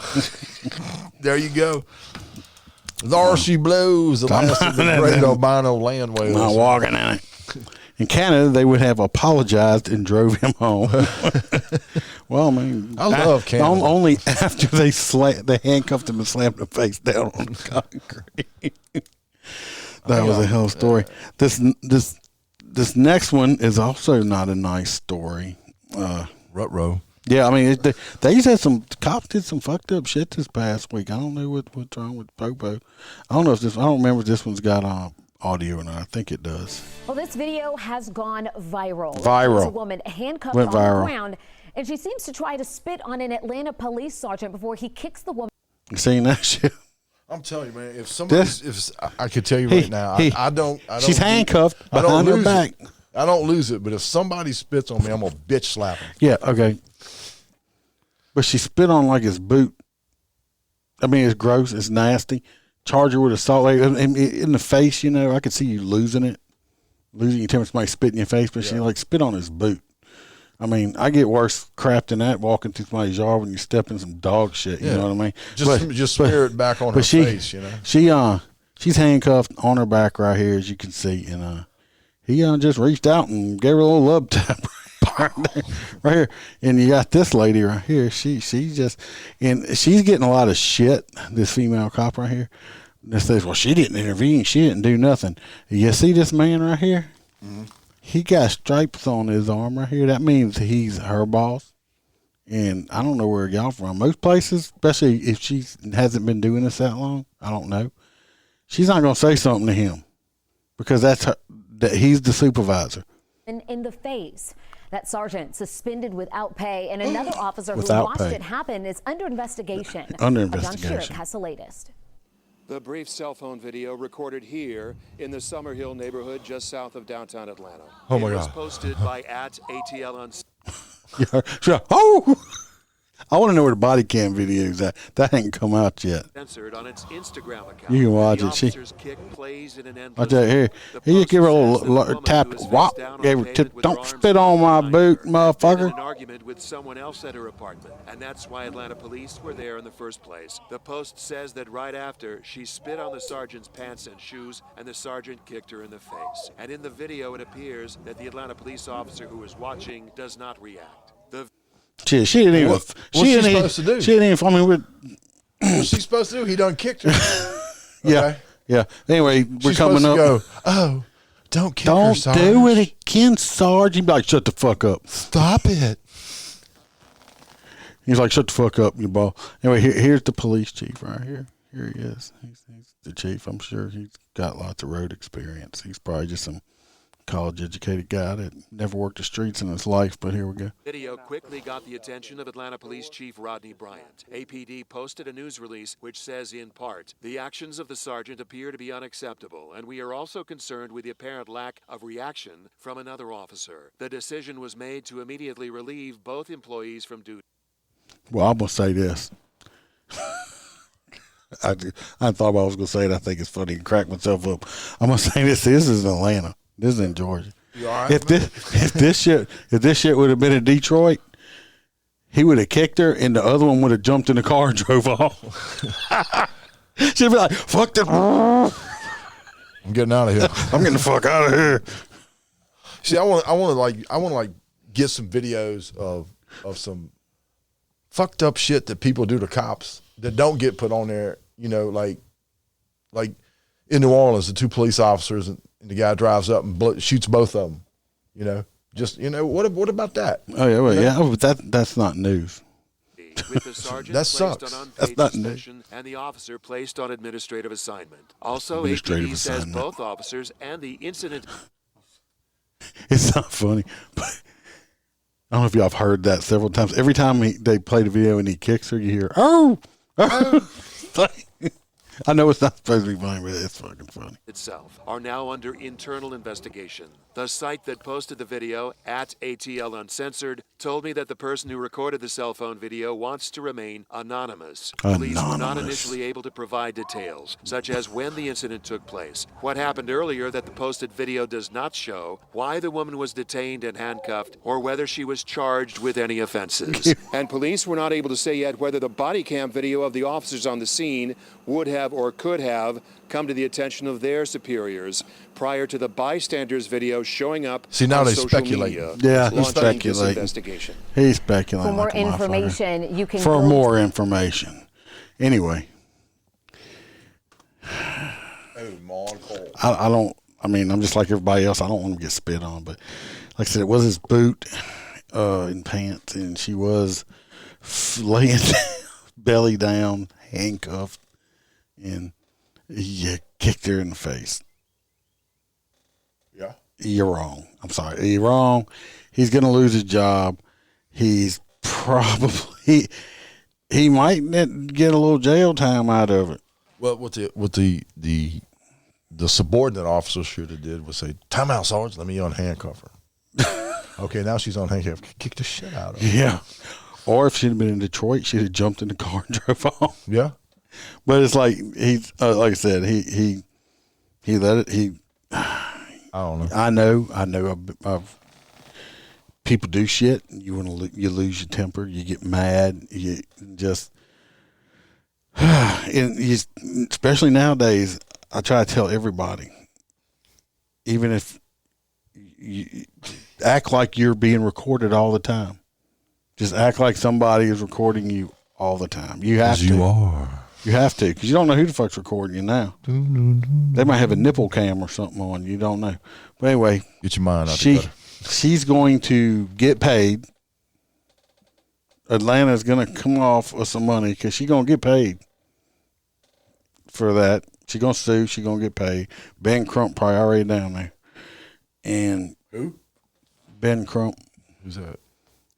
There you go. There she blows. The last of the great albino land whales. Not walking in it. In Canada, they would have apologized and drove him home. Well, I mean, I love Canada. Only after they handcuffed him and slammed him face down on the concrete. That was a hell of a story. This next one is also not a nice story. Rut-row. Yeah, I mean, they just had cops did some fucked up shit this past week. I don't know what's wrong with Popo. I don't remember if this one's got audio or not. I think it does. Well, this video has gone viral. Viral. It's a woman handcuffed Went on viral. the ground, and she seems to try to spit on an Atlanta police sergeant before he kicks the woman. You seen that shit? I'm telling you, man. If somebody, I could tell you right now, I don't. She's handcuffed behind her back. I don't lose it, but if somebody spits on me, I'm gonna bitch slap him. Yeah, okay. But she spit on like his boot. I mean, it's gross. It's nasty. Charge her with a salt lake in the face. You know, I could see you losing it. You tell me somebody spit in your face, but she like spit on his boot. I mean, I get worse crap than that walking through somebody's yard when you step in some dog shit. You know what I mean? Just smear it back on her face. You know, she's handcuffed on her back right here, as you can see, and he just reached out and gave her a little love tap right here. And you got this lady right here. She's getting a lot of shit. This female cop right here. That says, well, she didn't intervene. She didn't do nothing. You see this man right here? Mm-hmm. He got stripes on his arm right here. That means he's her boss. And I don't know where y'all from. Most places, especially if she hasn't been doing this that long, I don't know. She's not going to say something to him because that he's the supervisor. In the face. That sergeant suspended without pay, and another officer who watched it happen is under investigation. John Sherrick has the latest. The brief cell phone video recorded here in the Summerhill neighborhood just south of downtown Atlanta. Oh my God. It was posted by @ATL on. Yeah. Oh, I want to know where the body cam video is at. That ain't come out yet. Censored on its Instagram account. You can watch it. She kick plays in an watch that here. He just give her a little tap. Whop. Gave her tip. Don't spit on my boot, motherfucker. An argument with someone else at her apartment, and that's why Atlanta police were there in the first place. The Post says that right after, she spit on the sergeant's pants and shoes, and the sergeant kicked her in the face. And in the video, it appears that the Atlanta police officer who was watching does not react. She didn't even. What's she supposed to do? She didn't even. I mean, what's she supposed to do? He done kicked her. Okay. Yeah. Anyway, we're She's coming up. Go, oh, don't kick her, Sarge. Don't do it again, Sarge. He'd be like, shut the fuck up. Stop it. He's like, shut the fuck up, you ball. Anyway, here's the police chief right here. Here he is. He's the chief. I'm sure he's got lots of road experience. He's probably just some college-educated guy that never worked the streets in his life, but here we go. Video quickly got the attention of Atlanta Police Chief Rodney Bryant. APD posted a news release which says, in part, the actions of the sergeant appear to be unacceptable, and we are also concerned with the apparent lack of reaction from another officer. The decision was made to immediately relieve both employees from duty. Well, I'm going to say this. I thought I was going to say it. I think it's funny and crack myself up. I'm going to say this. This is Atlanta. This is in Georgia. You all right, if this shit would have been in Detroit, he would have kicked her, and the other one would have jumped in the car and drove off. She'd be like, "Fuck this! I'm getting out of here. I'm getting the fuck out of here." See, I want to get some videos of some fucked up shit that people do to cops that don't get put on there. You know, like in New Orleans, the two police officers and the guy drives up and shoots both of them. You know, just what about that? Oh yeah, well, yeah, but that's not news. with the sergeant That placed sucks. on That's unpaid nothing new. suspension and the officer placed on administrative assignment. Also, Administrative APD says assignment. both officers and the incident. It's not funny, but I don't know if y'all have heard that several times. Every time they play the video and he kicks her, you hear, oh. I know it's not supposed to be funny, but it's fucking funny. Itself are now under internal investigation. The site that posted the video, at ATL Uncensored, told me that the person who recorded the cell phone video wants to remain anonymous. Police were not initially able to provide details, such as when the incident took place, what happened earlier that the posted video does not show, why the woman was detained and handcuffed, or whether she was charged with any offenses. And police were not able to say yet whether the body cam video of the officers on the scene would have or could have come to the attention of their superiors prior to the bystanders video showing up. See, now on they social speculate. Media, Yeah, he's launching this speculating. investigation. He's speculating. For more like a motherfucker. information, you can For go more information. Anyway. I don't, I mean, I'm just like everybody else. I don't want to get spit on, but like I said, it was his boot and pants, and she was laying belly down, handcuffed, and he kicked her in the face. Yeah. You're wrong. I'm sorry. You're wrong. He's going to lose his job. He's probably, he might get a little jail time out of it. Well, what the subordinate officer should have did was say, "Time out, Sarge. Let me unhandcuff her." Okay, now she's unhandcuffed. Kick the shit out of her. Yeah. Or if she'd have been in Detroit, she'd have jumped in the car and drove off. Yeah. But it's like he's like I said, he let it. I don't know. I know. I've people do shit. You you lose your temper. You get mad. You just, and especially nowadays. I try to tell everybody, even if you act like you're being recorded all the time, just act like somebody is recording you all the time. You have to. You are. You have to, because you don't know who the fuck's recording you now. They might have a nipple cam or something on. You don't know. But anyway, get your mind out the gutter. She's going to get paid. Atlanta's going to come off with some money because she's going to get paid for that. She's going to sue. She's going to get paid. Ben Crump probably already down there. And who? Ben Crump. Who's that?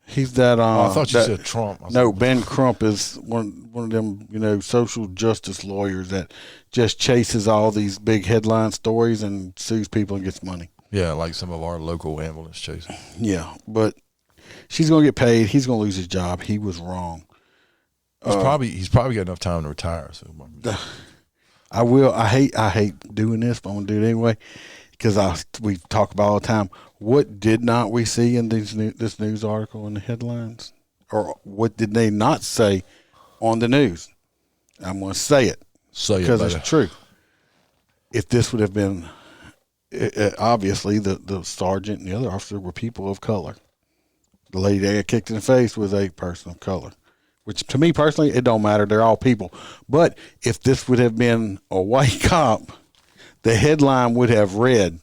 He's that. I thought you said Trump. No, Ben Crump is one of them, social justice lawyers that just chases all these big headline stories and sues people and gets money. Yeah, like some of our local ambulance chasers. Yeah, but she's going to get paid. He's going to lose his job. He was wrong. He's probably got enough time to retire. So I will. I hate doing this, but I'm going to do it anyway because we talk about all the time. What did not we see in this news article in the headlines? Or what did they not say on the news? I'm going to say it. Because it's true. If this would have been, obviously, the sergeant and the other officer were people of color. The lady that got kicked in the face was a person of color. Which, to me personally, it don't matter. They're all people. But if this would have been a white cop, the headline would have read,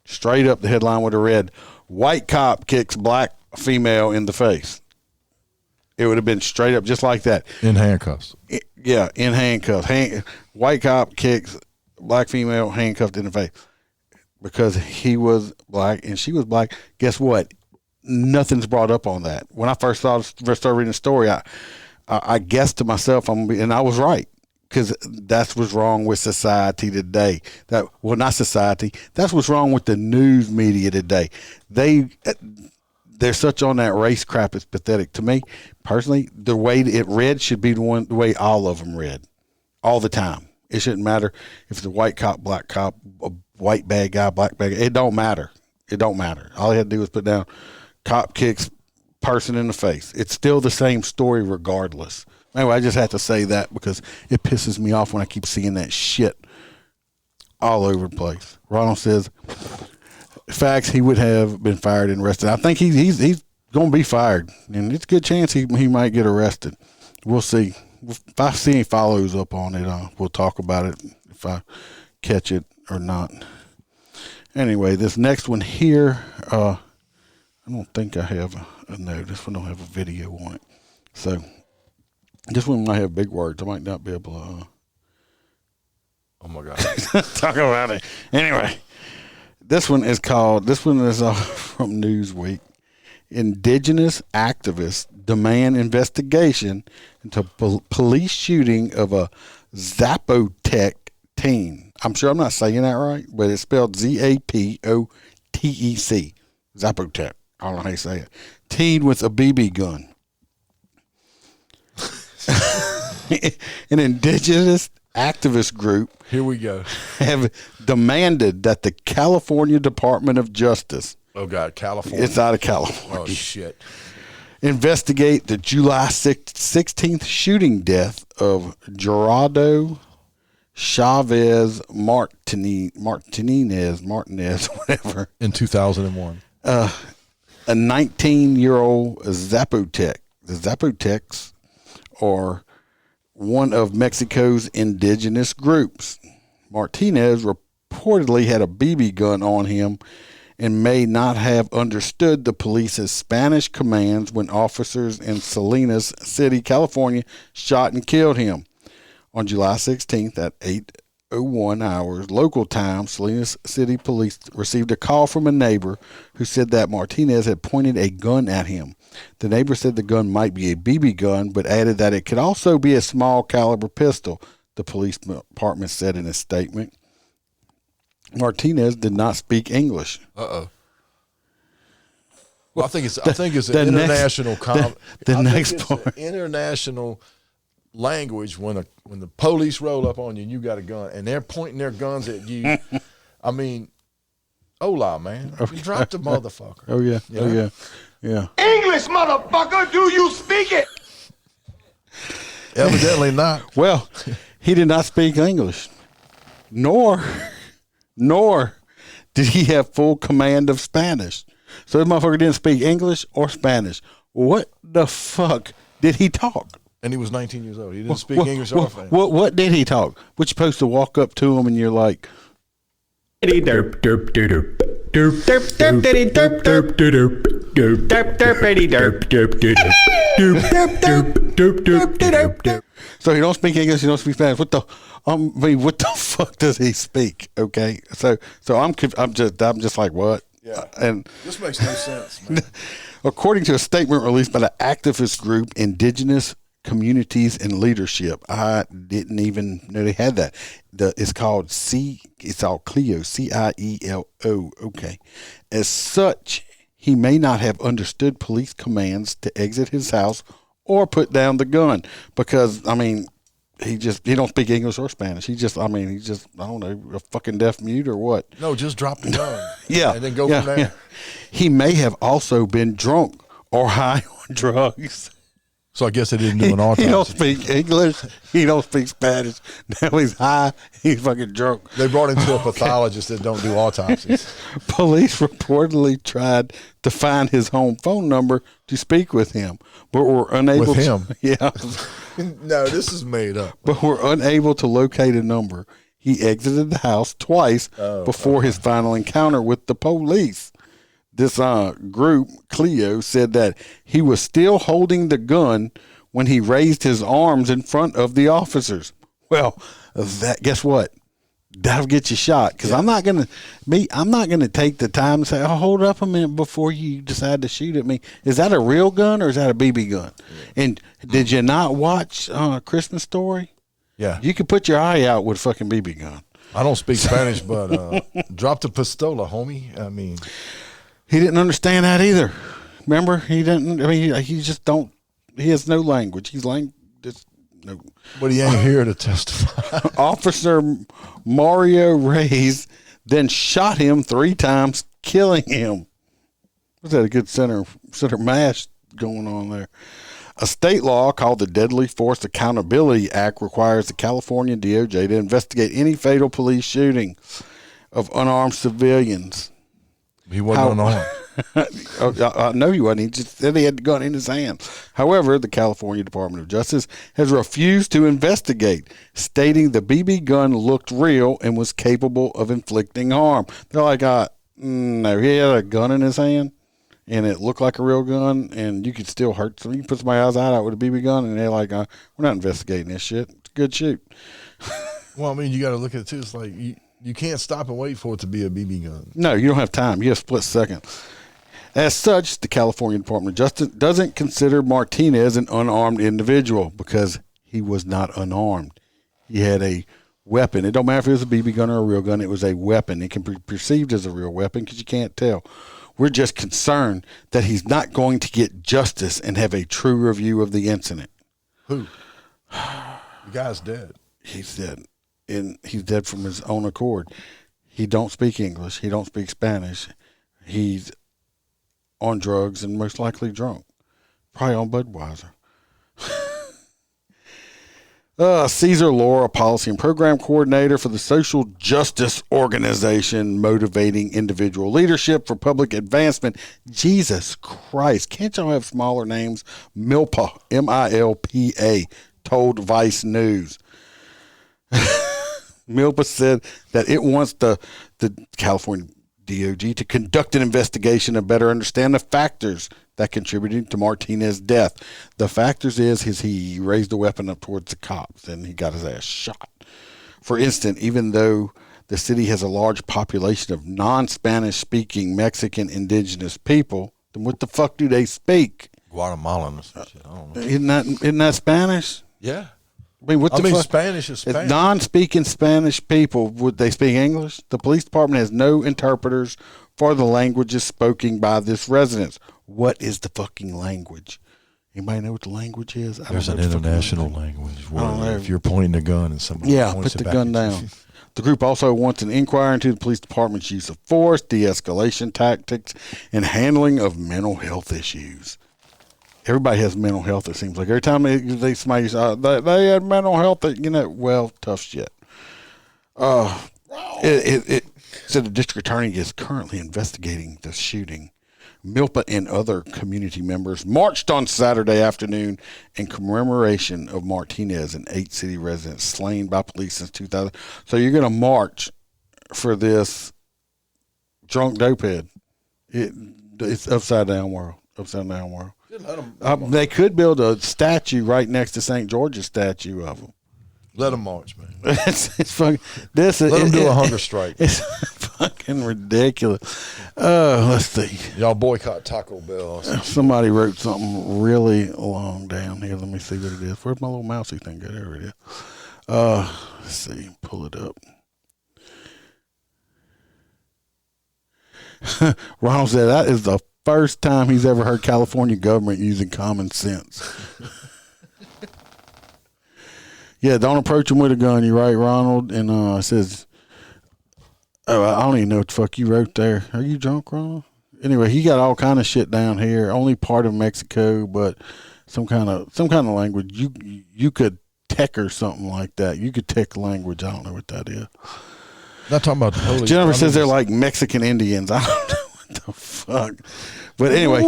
straight up the headline would have read, white cop kicks black female in the face. It would have been straight up just like that. In handcuffs. Yeah, in handcuffs. White cop kicks black female handcuffed in the face. Because he was black and she was black. Guess what? Nothing's brought up on that. When I first started reading the story, I guessed to myself, and I was right. Because that's what's wrong with society today. Not society. That's what's wrong with the news media today. They're such on that race crap. It's pathetic. To me, personally, the way it read should be the way all of them read, all the time. It shouldn't matter if it's a white cop, black cop, a white bad guy, black bad guy. It don't matter. It don't matter. All he had to do was put down, cop kicks person in the face. It's still the same story regardless. Anyway, I just had to say that because it pisses me off when I keep seeing that shit all over the place. Ronald says, facts, he would have been fired and arrested. I think he's going to be fired, and it's a good chance he might get arrested. We'll see. If I see any follows up on it, we'll talk about it if I catch it or not. Anyway, this next one here, I don't think I have a note. This one don't have a video on it. So This one might have big words. I might not be able to. Oh my God! Talk about it. Anyway, this one is from Newsweek. Indigenous activists demand investigation into police shooting of a Zapotec teen. I'm sure I'm not saying that right, but it's spelled Zapotec. Zapotec. I don't know how you say it. Teen with a BB gun. An indigenous activist group. Here we go. Have demanded that the California Department of Justice. Oh God, California. It's out of California. Oh shit. Investigate the July 16th shooting death of Gerardo Chavez Martinez, whatever. In 2001. A 19-year-old Zapotec. The Zapotecs are one of Mexico's indigenous groups. Martinez reportedly had a BB gun on him and may not have understood the police's Spanish commands when officers in Salinas City, California, shot and killed him. On July 16th at 8:01 hours local time, Salinas City police received a call from a neighbor who said that Martinez had pointed a gun at him. The neighbor said the gun might be a BB gun, but added that it could also be a small caliber pistol, the police department said in a statement. Martinez did not speak English. Well, I think it's an international international language when the police roll up on you and you got a gun and they're pointing their guns at you. I mean, hola, man. You dropped the motherfucker. Oh yeah. You Oh know? yeah. English, motherfucker, do you speak it? Evidently not. Well, he did not speak English, nor did he have full command of Spanish. So this motherfucker didn't speak English or Spanish. What the fuck did he talk? And he was 19 years old. He didn't speak English or Spanish. What did he talk? We're supposed to walk up to him and you're like, derp derp derp derp derp derp derp derp derp derp derp derp derp derp derp. So he don't speak English, he don't speak Spanish. What the fuck does he speak? Okay, so I'm just like, what? Yeah, and this makes no sense, man. According to a statement released by the activist group Indigenous Communities and Leadership, I didn't even know they had that. It's called CIELO, CIELO. Okay, as such, he may not have understood police commands to exit his house or put down the gun because, I mean, he don't speak English or Spanish. He just, I don't know, a fucking deaf mute or what? No, just drop the gun. Yeah. And then go from there. Yeah. He may have also been drunk or high on drugs. So I guess they didn't do an autopsy. He don't speak English. He don't speak Spanish. Now he's high. He's fucking drunk. They brought him to a pathologist that don't do autopsies. Police reportedly tried to find his home phone number to speak with him, but were unable with him? Yeah. No, this is made up. But were unable to locate a number. He exited the house twice before his final encounter with the police. This group, Clio, said that he was still holding the gun when he raised his arms in front of the officers. Well, guess what? That'll get you shot. Because I'm not gonna take the time to say, "Oh, hold up a minute before you decide to shoot at me." Is that a real gun or is that a BB gun? Yeah. And did you not watch Christmas Story? Yeah, you could put your eye out with a fucking BB gun. I don't speak Spanish, but drop the pistola, homie. I mean. He didn't understand that either. Remember, he didn't. I mean, he just don't. He has no language. No. But he ain't here to testify. Officer Mario Reyes then shot him 3 times, killing him. Was that a good center mash going on there? A state law called the Deadly Force Accountability Act requires the California DOJ to investigate any fatal police shooting of unarmed civilians. He wasn't unarmed. I know he wasn't. He just said he had the gun in his hand. However, the California Department of Justice has refused to investigate, stating the BB gun looked real and was capable of inflicting harm. They're like, no, he had a gun in his hand. and it looked like a real gun, and you could still hurt somebody. You put somebody's eye out with a BB gun, and they're like, we're not investigating this shit. It's a good shoot. Well, I mean, you got to look at it, too. It's like you can't stop and wait for it to be a BB gun. No, you don't have time. You have a split second. As such, the California Department of Justice doesn't consider Martinez an unarmed individual because he was not unarmed. He had a weapon. It don't matter if it was a BB gun or a real gun. It was a weapon. It can be perceived as a real weapon because you can't tell. We're just concerned that he's not going to get justice and have a true review of the incident. Who? The guy's dead. He's dead. And he's dead from his own accord. He don't speak English. He don't speak Spanish. He's on drugs and most likely drunk. Probably on Budweiser. Caesar Laura, policy and program coordinator for the social justice organization motivating individual leadership for public advancement. Jesus Christ. Can't y'all have smaller names? Milpa, M-I-L-P-A, told Vice News. Milpa said that it wants the California DOJ to conduct an investigation and better understand the factors that contributed to Martinez's death. The factors is he raised a weapon up towards the cops and he got his ass shot. For instance, even though the city has a large population of non-Spanish speaking Mexican indigenous people, then what the fuck do they speak? Guatemalan or some shit. I don't know. Isn't that Spanish? Yeah. I mean, fuck? Spanish is Spanish. Non-speaking Spanish people, would they speak English? The police department has no interpreters for the languages spoken by this residents. What is the fucking language? Anybody know what the language is? There's an international language where if you're pointing a gun and somebody points put it the back gun down. The group also wants an inquiry into the police department's use of force, de-escalation tactics, and handling of mental health issues. Everybody has mental health, it seems like. Every time somebody says, they had mental health, well, tough shit. It said the district attorney is currently investigating the shooting. Milpa and other community members marched on Saturday afternoon in commemoration of Martinez, an 8-city resident slain by police since 2000. So you're going to march for this drunk dopehead. It's upside down world. Upside down world. They could build a statue right next to St. George's statue of him. Let them march, man. It's fucking. Let them do a hunger strike. It's fucking ridiculous. Let's see. Y'all boycott Taco Bell. Somebody wrote something really long down here. Let me see what it is. Where's my little mousey thing? There it is. Let's see. Pull it up. Ronald said that is the first time he's ever heard California government using common sense. Yeah, don't approach him with a gun. You're right, Ronald. And it says, I don't even know what the fuck you wrote there. Are you drunk, Ronald? Anyway, he got all kind of shit down here. Only part of Mexico, but some kind of language. You could tech or something like that. You could tech language. I don't know what that is. Not talking about the police. Jennifer says they're like Mexican Indians. I don't know what the fuck. But anyway,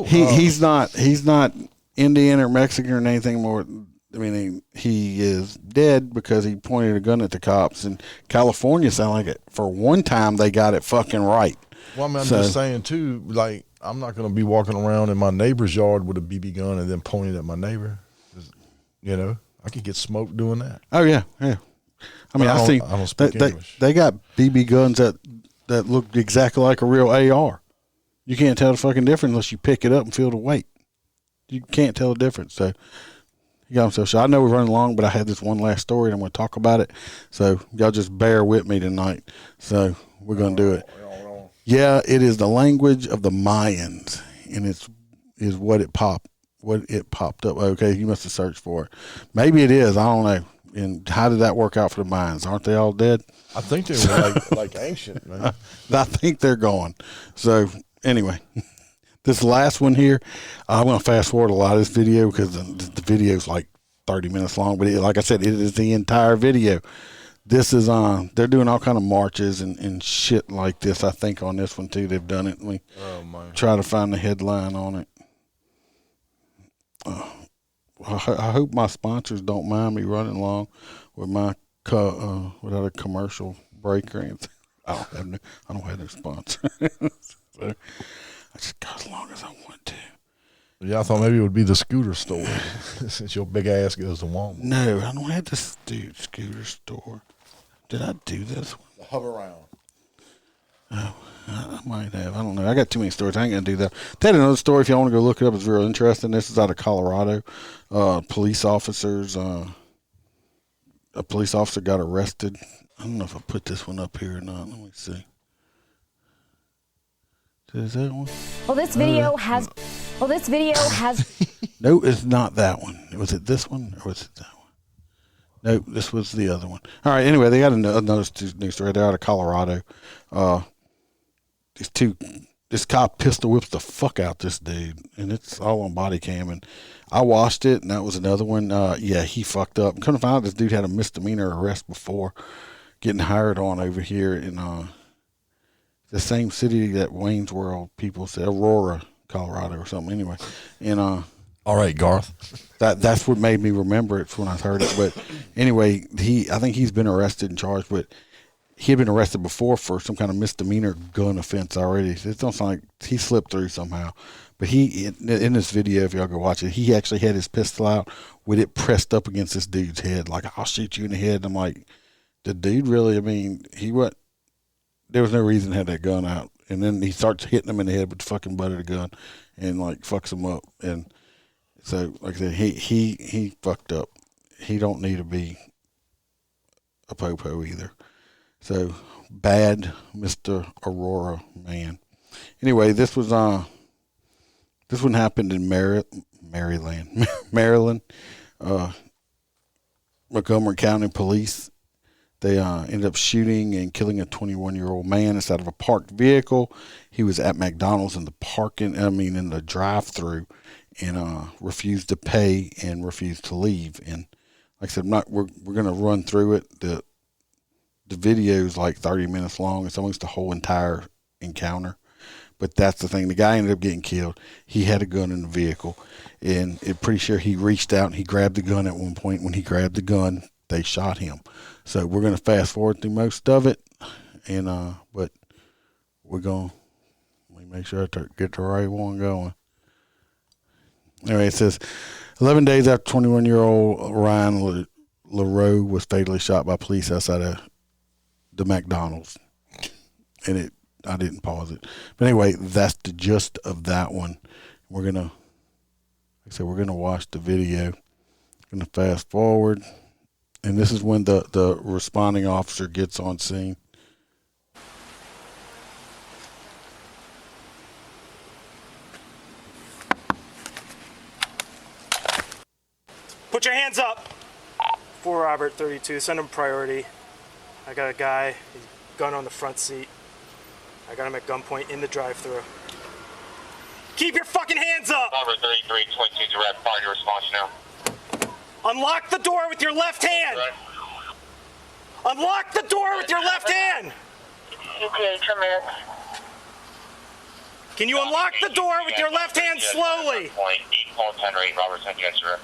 he's not Indian or Mexican or anything more. I mean, he is dead because he pointed a gun at the cops. And California sound like it. For one time, they got it fucking right. Well, I mean, I'm just saying, too, like, I'm not going to be walking around in my neighbor's yard with a BB gun and then pointing at my neighbor. You know, I could get smoked doing that. Oh, yeah, yeah. I mean, I don't speak English. They got BB guns that look exactly like a real AR. You can't tell the fucking difference unless you pick it up and feel the weight. You can't tell the difference. So he got himself shot. I know we're running long, but I had this one last story and I'm going to talk about it. So y'all just bear with me tonight. So we're going to do it. Yeah, it is the language of the Mayans, and is what it popped up. Okay, you must have searched for it. Maybe it is. I don't know. And how did that work out for the Mayans? Aren't they all dead? I think they were like ancient, man. I think they're gone. So anyway, this last one here, I'm going to fast forward a lot of this video because the video is like 30 minutes long. But like I said, it is the entire video. This is they're doing all kind of marches and shit like this. I think on this one too, they've done it. We try to find the headline on it. I hope my sponsors don't mind me running long with my without a commercial break or anything. I don't have no sponsor. So, I just go as long as I want to. Yeah, I thought maybe it would be the scooter store since your big ass goes to Walmart. No, I don't have the scooter store. Did I do this one? Hover around. Oh, I might have. I don't know. I got too many stories. I ain't going to do that. Tell you another story if y'all want to go look it up. It's real interesting. This is out of Colorado. Police officers, a police officer got arrested. I don't know if I put this one up here or not. Let me see. Is that one? Well, this video has. No, it's not that one. Was it this one or was it that one? No, this was the other one. All right. Anyway, they got another news story. They're out of Colorado. This cop pistol whips the fuck out this dude, and it's all on body cam. And I watched it, and that was another one. Yeah, he fucked up. Couldn't find out this dude had a misdemeanor arrest before getting hired on over here in the same city that Wayne's World people said, Aurora, Colorado or something. Anyway, and all right, Garth. That's what made me remember it when I heard it. But anyway, I think he's been arrested and charged, but he had been arrested before for some kind of misdemeanor gun offense already. It don't sound like he slipped through somehow. But he, in this video, if y'all go watch it, he actually had his pistol out with it pressed up against this dude's head. Like, I'll shoot you in the head. And I'm like, the dude really, I mean, there was no reason to have that gun out. And then he starts hitting him in the head with the fucking butt of the gun and, like, fucks him up. And so, like I said, he fucked up. He don't need to be a popo either. So, bad Mr. Aurora, man. Anyway, this one happened in Maryland. Montgomery County Police, they ended up shooting and killing a 21-year-old man inside of a parked vehicle. He was at McDonald's in the drive-thru, and refused to pay and refused to leave. And like I said, we're going to run through it. The video is like 30 minutes long. It's almost the whole entire encounter. But that's the thing. The guy ended up getting killed. He had a gun in the vehicle. And I'm pretty sure he reached out and he grabbed the gun at one point. When he grabbed the gun, they shot him. So we're going to fast forward through most of it. And but we're going to make sure I get the right one going. Anyway, it says, 11 days after 21-year-old Ryan LaRoe was fatally shot by police outside of the McDonald's, and I didn't pause it, but anyway, that's the gist of that one. We're gonna watch the video. Gonna fast forward, and this is when the responding officer gets on scene. Put your hands up. 4 Robert 32. Send him priority. I got a guy, gun on the front seat. I got him at gunpoint in the drive-thru. Keep your fucking hands up! Robert 33, 22 direct, fire your response now. Unlock the door with your left hand! Right. Unlock the door with your left hand! Okay, 10 minutes. Can you unlock the door with your left hand slowly? Point 8 10 rate, Robert, send you direct.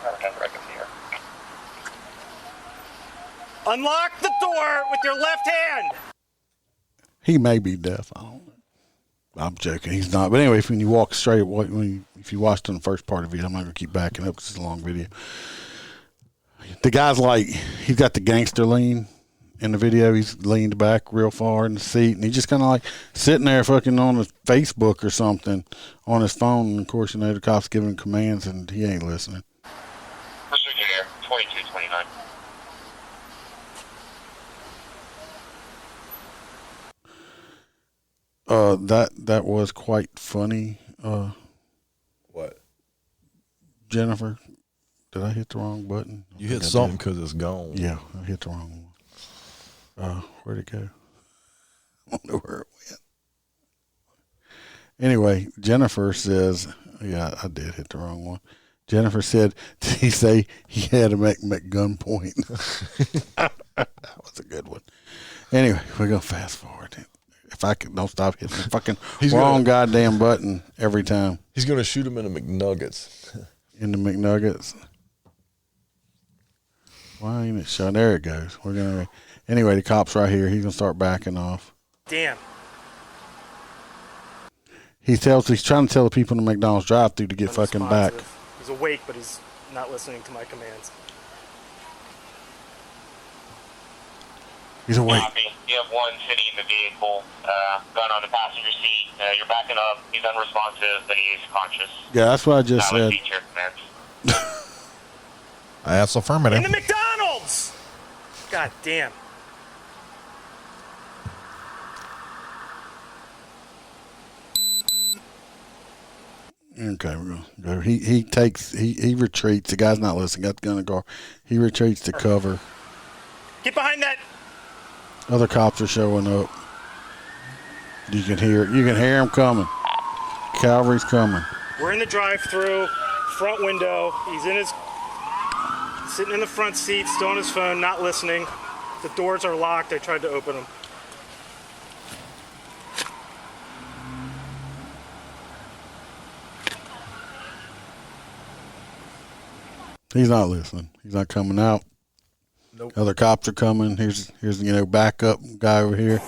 I can see her. Unlock the door with your left hand! He may be deaf. I don't know. I'm joking. He's not. But anyway, if you walk straight, if you watched on the first part of it, I'm not going to keep backing up because it's a long video. The guy's like, he's got the gangster lean in the video. He's leaned back real far in the seat, and he's just kind of like sitting there fucking on his Facebook or something on his phone. And of course, the cop's giving him commands, and he ain't listening. Pursuit Air, 2229. That was quite funny. What? Jennifer, did I hit the wrong button? You hit something because it's gone. Yeah, I hit the wrong one. Where'd it go? I don't know where it went. Anyway, Jennifer says, yeah, I did hit the wrong one. Jennifer said, did he say he had him at gunpoint? That was a good one. Anyway, we're going to fast forward. If I don't stop hitting the fucking goddamn button every time. He's going to shoot him in the McNuggets. In the McNuggets. Why ain't it showing? There it goes. Anyway, the cop's right here. He's going to start backing off. Damn. He's trying to tell the people in the McDonald's drive-thru to get fucking back. He's awake, but he's not listening to my commands. He's awake. You have one sitting in the vehicle, gun on the passenger seat. You're backing up. He's unresponsive, but he is conscious. Yeah, that's what I just said. That's affirmative. In the McDonald's! God damn. Okay, we're gonna go. He retreats. The guy's not listening. Got the gun in the car. He retreats to cover. Get behind that. Other cops are showing up. You can hear him coming. Cavalry's coming. We're in the drive-thru, front window. He's sitting in the front seat, still on his phone, not listening. The doors are locked. I tried to open them. He's not listening. He's not coming out. Nope. Other cops are coming. Here's backup guy over here.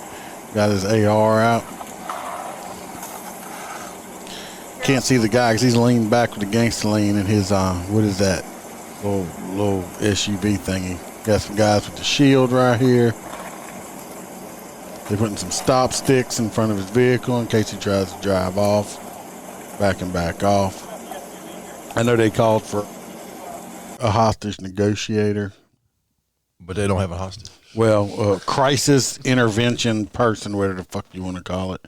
Got his AR out. Can't see the guy because he's leaning back with the gangster lean in his what is that little SUV thingy. Got some guys with the shield right here. They're putting some stop sticks in front of his vehicle in case he tries to drive off. Back off. I know they called for a hostage negotiator. But they don't have a hostage. Well, crisis intervention person, whatever the fuck you want to call it.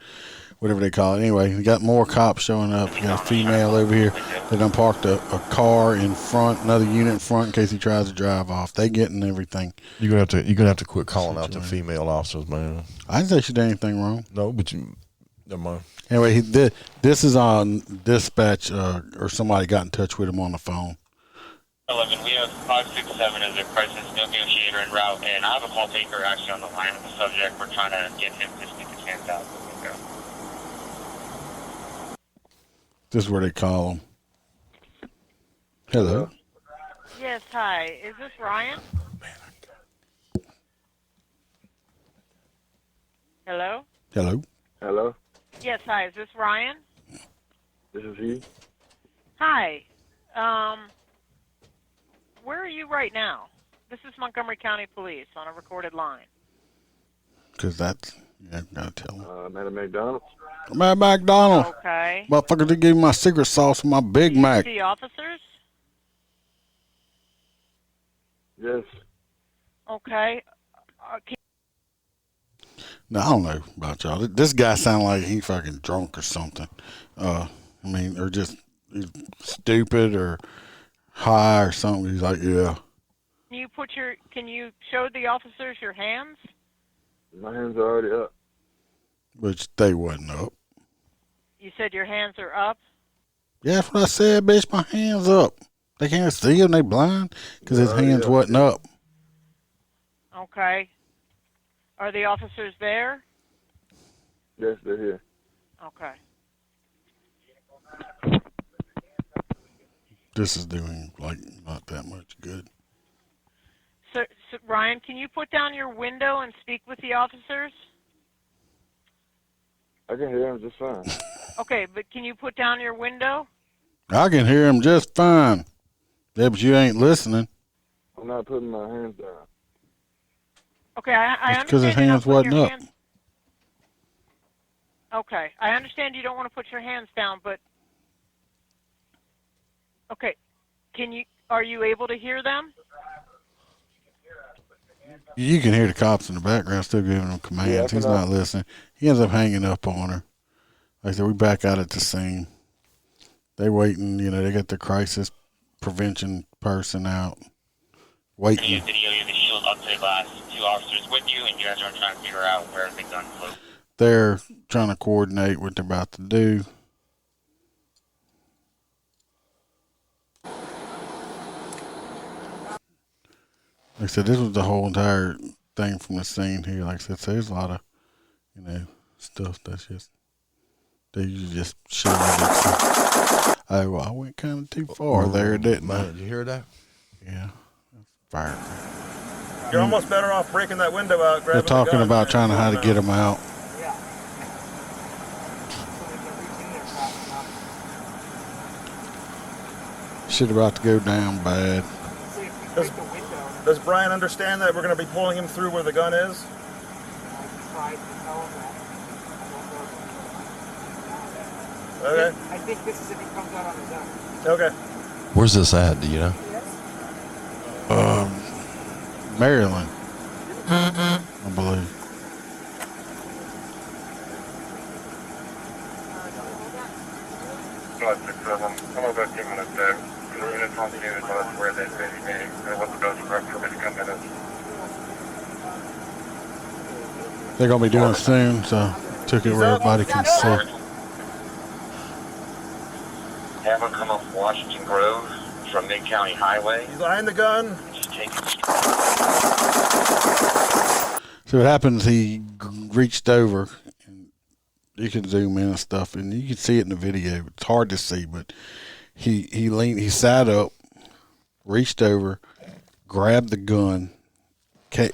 Whatever they call it. Anyway, we got more cops showing up. We got a female over here. They done parked a car in front, another unit in front in case he tries to drive off. They getting everything. You're gonna have to quit calling out the female officers, man. I didn't say she did anything wrong. No, but never mind. Anyway, this is on dispatch, or somebody got in touch with him on the phone. 11, we have 567 as a crisis negotiator en route, and I have a call taker actually on the line with the subject. We're trying to get him to stick his hands out. This is where they call him. Hello. Yes, hi. Is this Ryan? Hello? Hello. Hello? Yes, hi. Is this Ryan? This is he. Hi. Where are you right now? This is Montgomery County Police on a recorded line. Because that's, yeah, I gotta tell him. I'm at a McDonald's. I'm at McDonald's. Okay. Motherfucker, they gave me my secret sauce for my Big Mac. Do you see officers? Yes. Okay. No, I don't know about y'all. This guy sounded like he fucking drunk or something. Or just he's stupid or high or something. He's like, yeah. Can you show the officers your hands? My hands are already up. Which they wasn't up. You said your hands are up? Yeah, that's what I said, bitch. My hands up. They can't see him. They blind because his hands wasn't up. Okay. Are the officers there? Yes, they're here. Okay. This is doing, not that much good. So, Ryan, can you put down your window and speak with the officers? I can hear him just fine. Okay, but can you put down your window? I can hear him just fine. Yeah, but you ain't listening. I'm not putting my hands down. Okay, I understand. Because his hands wasn't up. Okay, I understand you don't want to put your hands down, but okay, are you able to hear them? You can hear the cops in the background still giving him commands. He's not listening. He ends up hanging up on her. Like I said, we back out at the scene. They waiting, they got the crisis prevention person out. Waiting. You video of the shield up to the glass, 2 officers with you, and you guys are trying to figure out where the gun flew. They're trying to coordinate what they're about to do. Like I said, this was the whole entire thing from the scene here. Like I said, so there's a lot of, stuff that's just, they usually just show it. I went kind of too far there, didn't I? Did you hear that? Yeah. Fire. You're almost better off breaking that window out. They're talking about trying to how to get them out. Shit about to go down bad. Does Brian understand that we're going to be pulling him through where the gun is? Okay. I think this is if he comes out on his own. Okay. Where's this at? Do you know? Maryland, I believe. I'm about 2 minutes there. The units on the unit was where they've been meeting. There was a ghost for me to come in. They're gonna be doing it soon, so took it where everybody can see. Have him come up Washington Grove from Mid-County Highway. He's behind the gun. Just take it So what happens? He reached over. And you can zoom in and stuff, and you can see it in the video. It's hard to see, but he leaned. He sat up, reached over, grabbed the gun,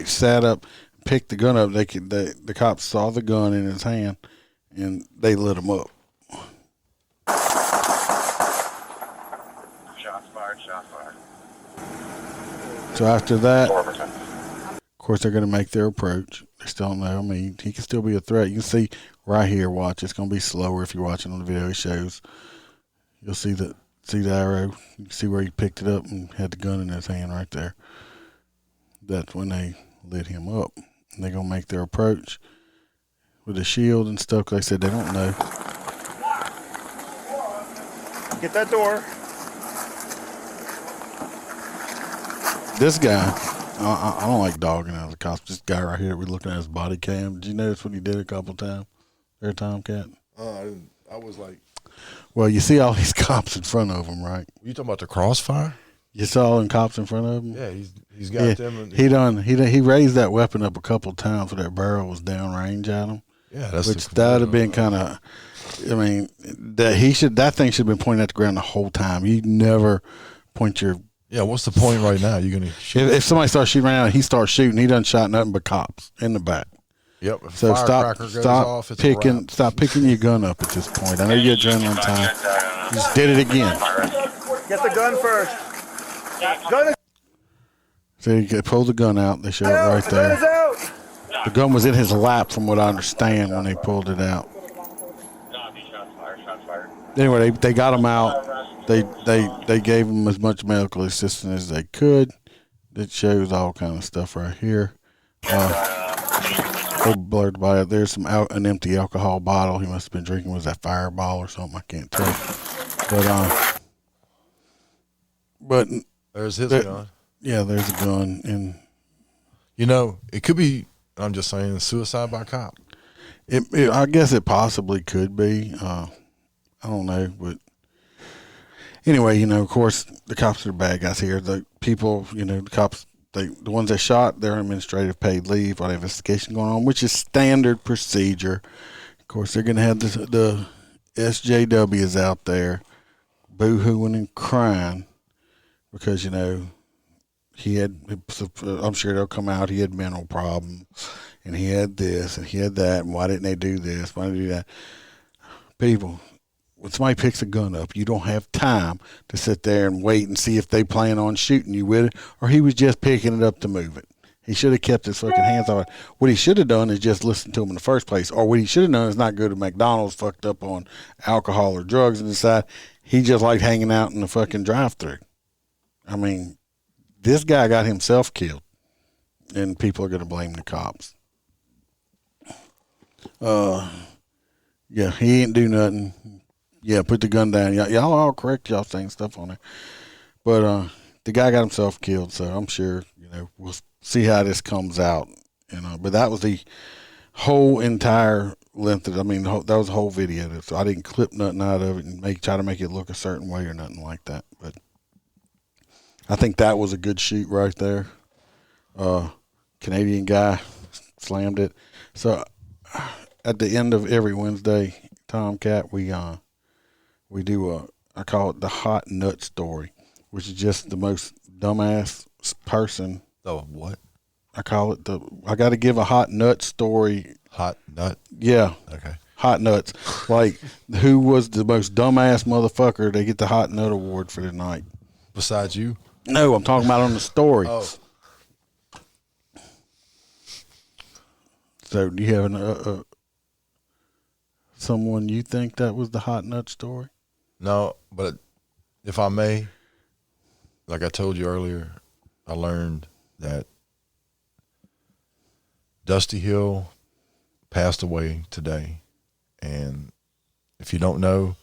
sat up, picked the gun up. The cops saw the gun in his hand, and they lit him up. Shots fired. So after that, of course, they're going to make their approach. They still don't know. I mean, he can still be a threat. You can see right here. Watch. It's going to be slower if you're watching on the video. It shows. You'll see the arrow. You can see where he picked it up and had the gun in his hand right there. That's when they lit him up. And they're going to make their approach with a shield and stuff. Like I said, they don't know. Get that door. This guy, I don't like dogging out the cops. This guy right here, we're looking at his body cam. Did you notice what he did a couple times there, Tomcat? I was like... Well, you see all these cops in front of him, right? You talking about the crossfire? You saw all them cops in front of him? Yeah, he's got them. And he raised that weapon up a couple times so that barrel was downrange at him. Yeah, that's which that would have been kind of. I mean, that thing should have been pointing at the ground the whole time. You never point your. Yeah, what's the point right now? You're gonna shoot. If somebody starts shooting right now, and he starts shooting. He doesn't shot nothing but cops in the back. Yep. If so firecracker goes off, it's stop picking your gun up at this point. I know you're adrenaline time. You just did it again. Get the gun first. Gun. So he pulled the gun out. They show it right there. The gun was in his lap, from what I understand, when they pulled it out. Anyway, they got him out. They gave him as much medical assistance as they could. It shows all kind of stuff right here. They blurred by it. There's an empty alcohol bottle he must have been drinking. Was that Fireball or something? I can't tell. But there's his gun. Yeah, there's a gun, and it could be. I'm just saying, suicide by cop. I guess it possibly could be. I don't know, but anyway, of course, the cops are the bad guys here. The people, the cops, the ones that shot, they're on administrative paid leave while the investigation going on, which is standard procedure. Of course, they're going to have the SJWs out there boo-hooing and crying because, he had, I'm sure they'll come out, he had mental problems, and he had this, and he had that, and why didn't they do this, why didn't they do that? People, when somebody picks a gun up, you don't have time to sit there and wait and see if they plan on shooting you with it, or he was just picking it up to move it. He should have kept his fucking hands on it. What he should have done is just listen to him in the first place, or what he should have done is not go to McDonald's fucked up on alcohol or drugs and decide he just liked hanging out in the fucking drive-thru. I mean, this guy got himself killed, and people are going to blame the cops. Yeah, he ain't do nothing. Yeah, put the gun down. Y'all all correct. Y'all saying stuff on there. But the guy got himself killed, so I'm sure, we'll see how this comes out. But that was the whole entire length of it. I mean, that was the whole video. So I didn't clip nothing out of it and try to make it look a certain way or nothing like that. But I think that was a good shoot right there. Canadian guy slammed it. So at the end of every Wednesday, Tomcat, we do I call it the hot nut story, which is just the most dumbass person. Oh, what? I call it I got to give a hot nut story. Hot nut? Yeah. Okay. Hot nuts. Like, who was the most dumbass motherfucker? They get the hot nut award for the night. Besides you? No, I'm talking about on the story. Oh. So, do you have someone you think that was the hot nut story? No, but if I may, like I told you earlier, I learned that Dusty Hill passed away today. And if you don't know,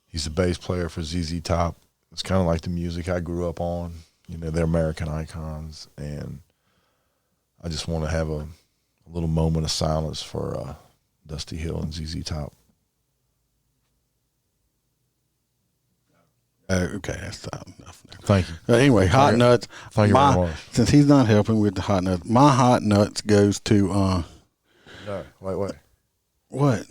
he's the bass player for ZZ Top. It's kind of like the music I grew up on. You know, they're American icons. And I just want to have a little moment of silence for Dusty Hill and ZZ Top. Okay, that's enough. Thank you. Anyway, hot nuts. Thank you very much. Since he's not helping with the hot nuts, my hot nuts goes to. No, wait. What?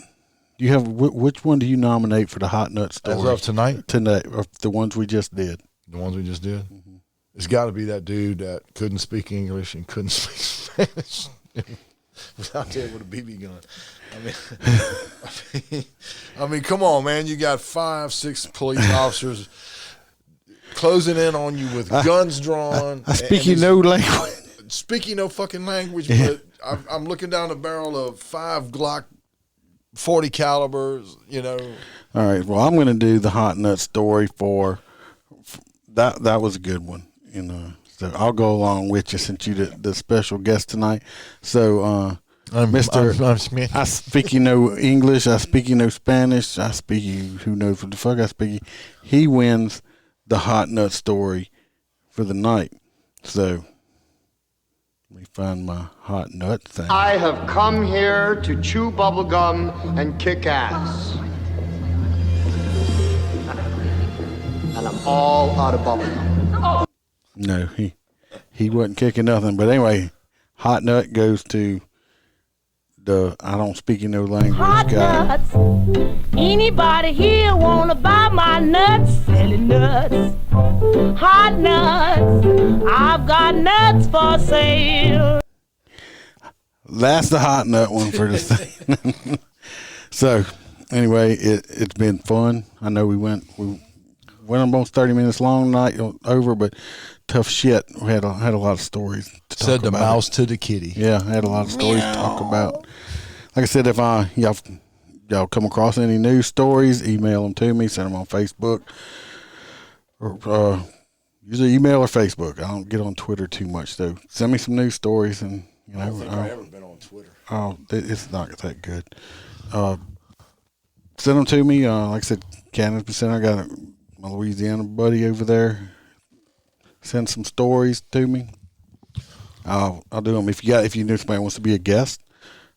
You have which one do you nominate for the hot nut story? As of tonight? Tonight, or the ones we just did. The ones we just did? Mm-hmm. It's got to be that dude that couldn't speak English and couldn't speak Spanish was out there with a BB gun. I mean, come on, man. You got 5-6 police officers closing in on you with guns drawn. I speak no language. Speaking no fucking language, but I'm looking down the barrel of 5 Glock 40 calibers, you know. All right. Well, I'm going to do the hot nut story for that. That was a good one. You know, so I'll go along with you since you the special guest tonight. So, Mr. I speak you no English. I speak you no Spanish. I speak you who knows what the fuck I speak you. He wins the hot nut story for the night. So let me find my hot nut thing. I have come here to chew bubblegum and kick ass. And I'm all out of bubblegum. No, he wasn't kicking nothing. But anyway, hot nut goes to the I don't speak no language hot guy. Nuts. Anybody here wanna buy my nuts? Selling nuts. Hot nuts. I've got nuts for sale. That's the hot nut one for this thing. So anyway, it's been fun. I know we went almost 30 minutes long tonight over, but tough shit. We had a lot of stories to talk Said the about. mouse to the kitty. Yeah, I had a lot of stories to talk about. Like I said, if y'all come across any news stories, email them to me, send them on Facebook, or usually email or Facebook. I don't get on Twitter too much, so send me some news stories, and you know. I don't think I've ever been on Twitter. Oh, it's not that good. Send them to me. Like I said, Cannabis Center. I got my Louisiana buddy over there. Send some stories to me. I'll do them. If you know somebody wants to be a guest,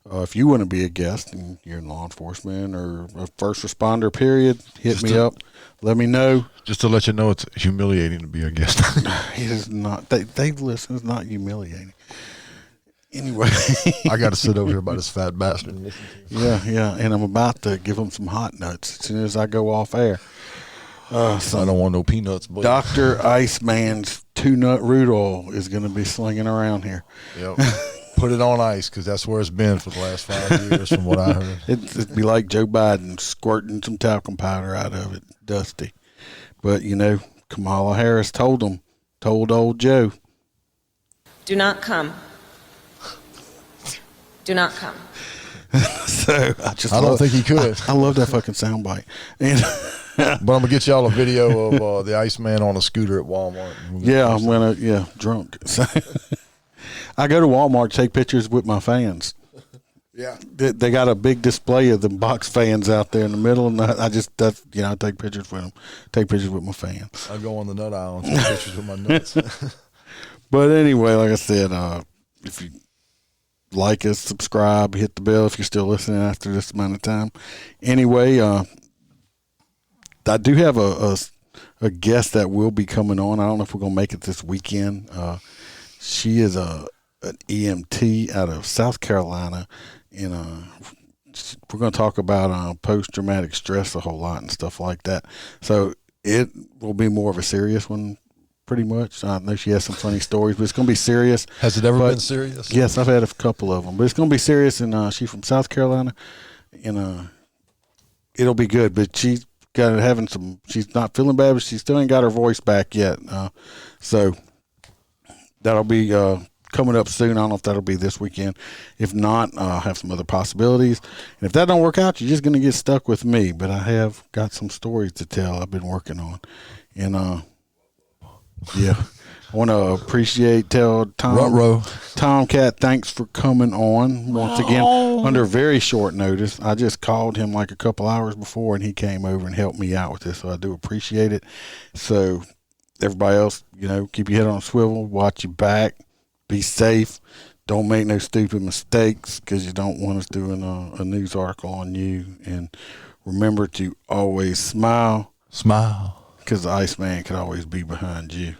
if you want to be a guest and you're in law enforcement or a first responder, period, hit me up. Let me know. Just to let you know, it's humiliating to be a guest. It is not. They listen. It's not humiliating. Anyway, I got to sit over here by this fat bastard and listen to him. Yeah, and I'm about to give him some hot nuts as soon as I go off air. I don't want no peanuts, boy. Dr. Iceman's 2-nut root oil is going to be slinging around here. Yep. Put it on ice because that's where it's been for the last 5 years from what I heard. It'd be like Joe Biden squirting some talcum powder out of it, dusty. But, you know, Kamala Harris told old Joe. Do not come. Do not come. So I don't think he could. I love that fucking soundbite. And but I'm gonna get y'all a video of the Iceman on a scooter at Walmart. Yeah, drunk. So I go to Walmart to take pictures with my fans. Yeah, they got a big display of the box fans out there in the middle, and I take pictures with them. Take pictures with my fans. I go on the nut aisle and take pictures with my nuts. But anyway, like I said, if you like us, subscribe, hit the bell if you're still listening after this amount of time. Anyway, I do have a guest that will be coming on. I don't know if we're going to make it this weekend. She is an EMT out of South Carolina, and we're going to talk about post-traumatic stress a whole lot and stuff like that. So it will be more of a serious one. Pretty much. I know she has some funny stories, but it's going to be serious. Has it ever been serious? Yes, I've had a couple of them, but it's going to be serious, and she's from South Carolina, and it'll be good. But she's she's not feeling bad, but she still ain't got her voice back yet. So that'll be coming up soon. I don't know if that'll be this weekend. If not, I'll have some other possibilities. And if that don't work out, you're just going to get stuck with me. But I have got some stories to tell I've been working on. And, yeah, I want to tell Tomcat, thanks for coming on once again under very short notice. I just called him like a couple hours before, and he came over and helped me out with this. So I do appreciate it. So everybody else, keep your head on a swivel, watch your back. Be safe. Don't make no stupid mistakes because you don't want us doing a news article on you. And remember to always smile. Smile. Because the Iceman could always be behind you.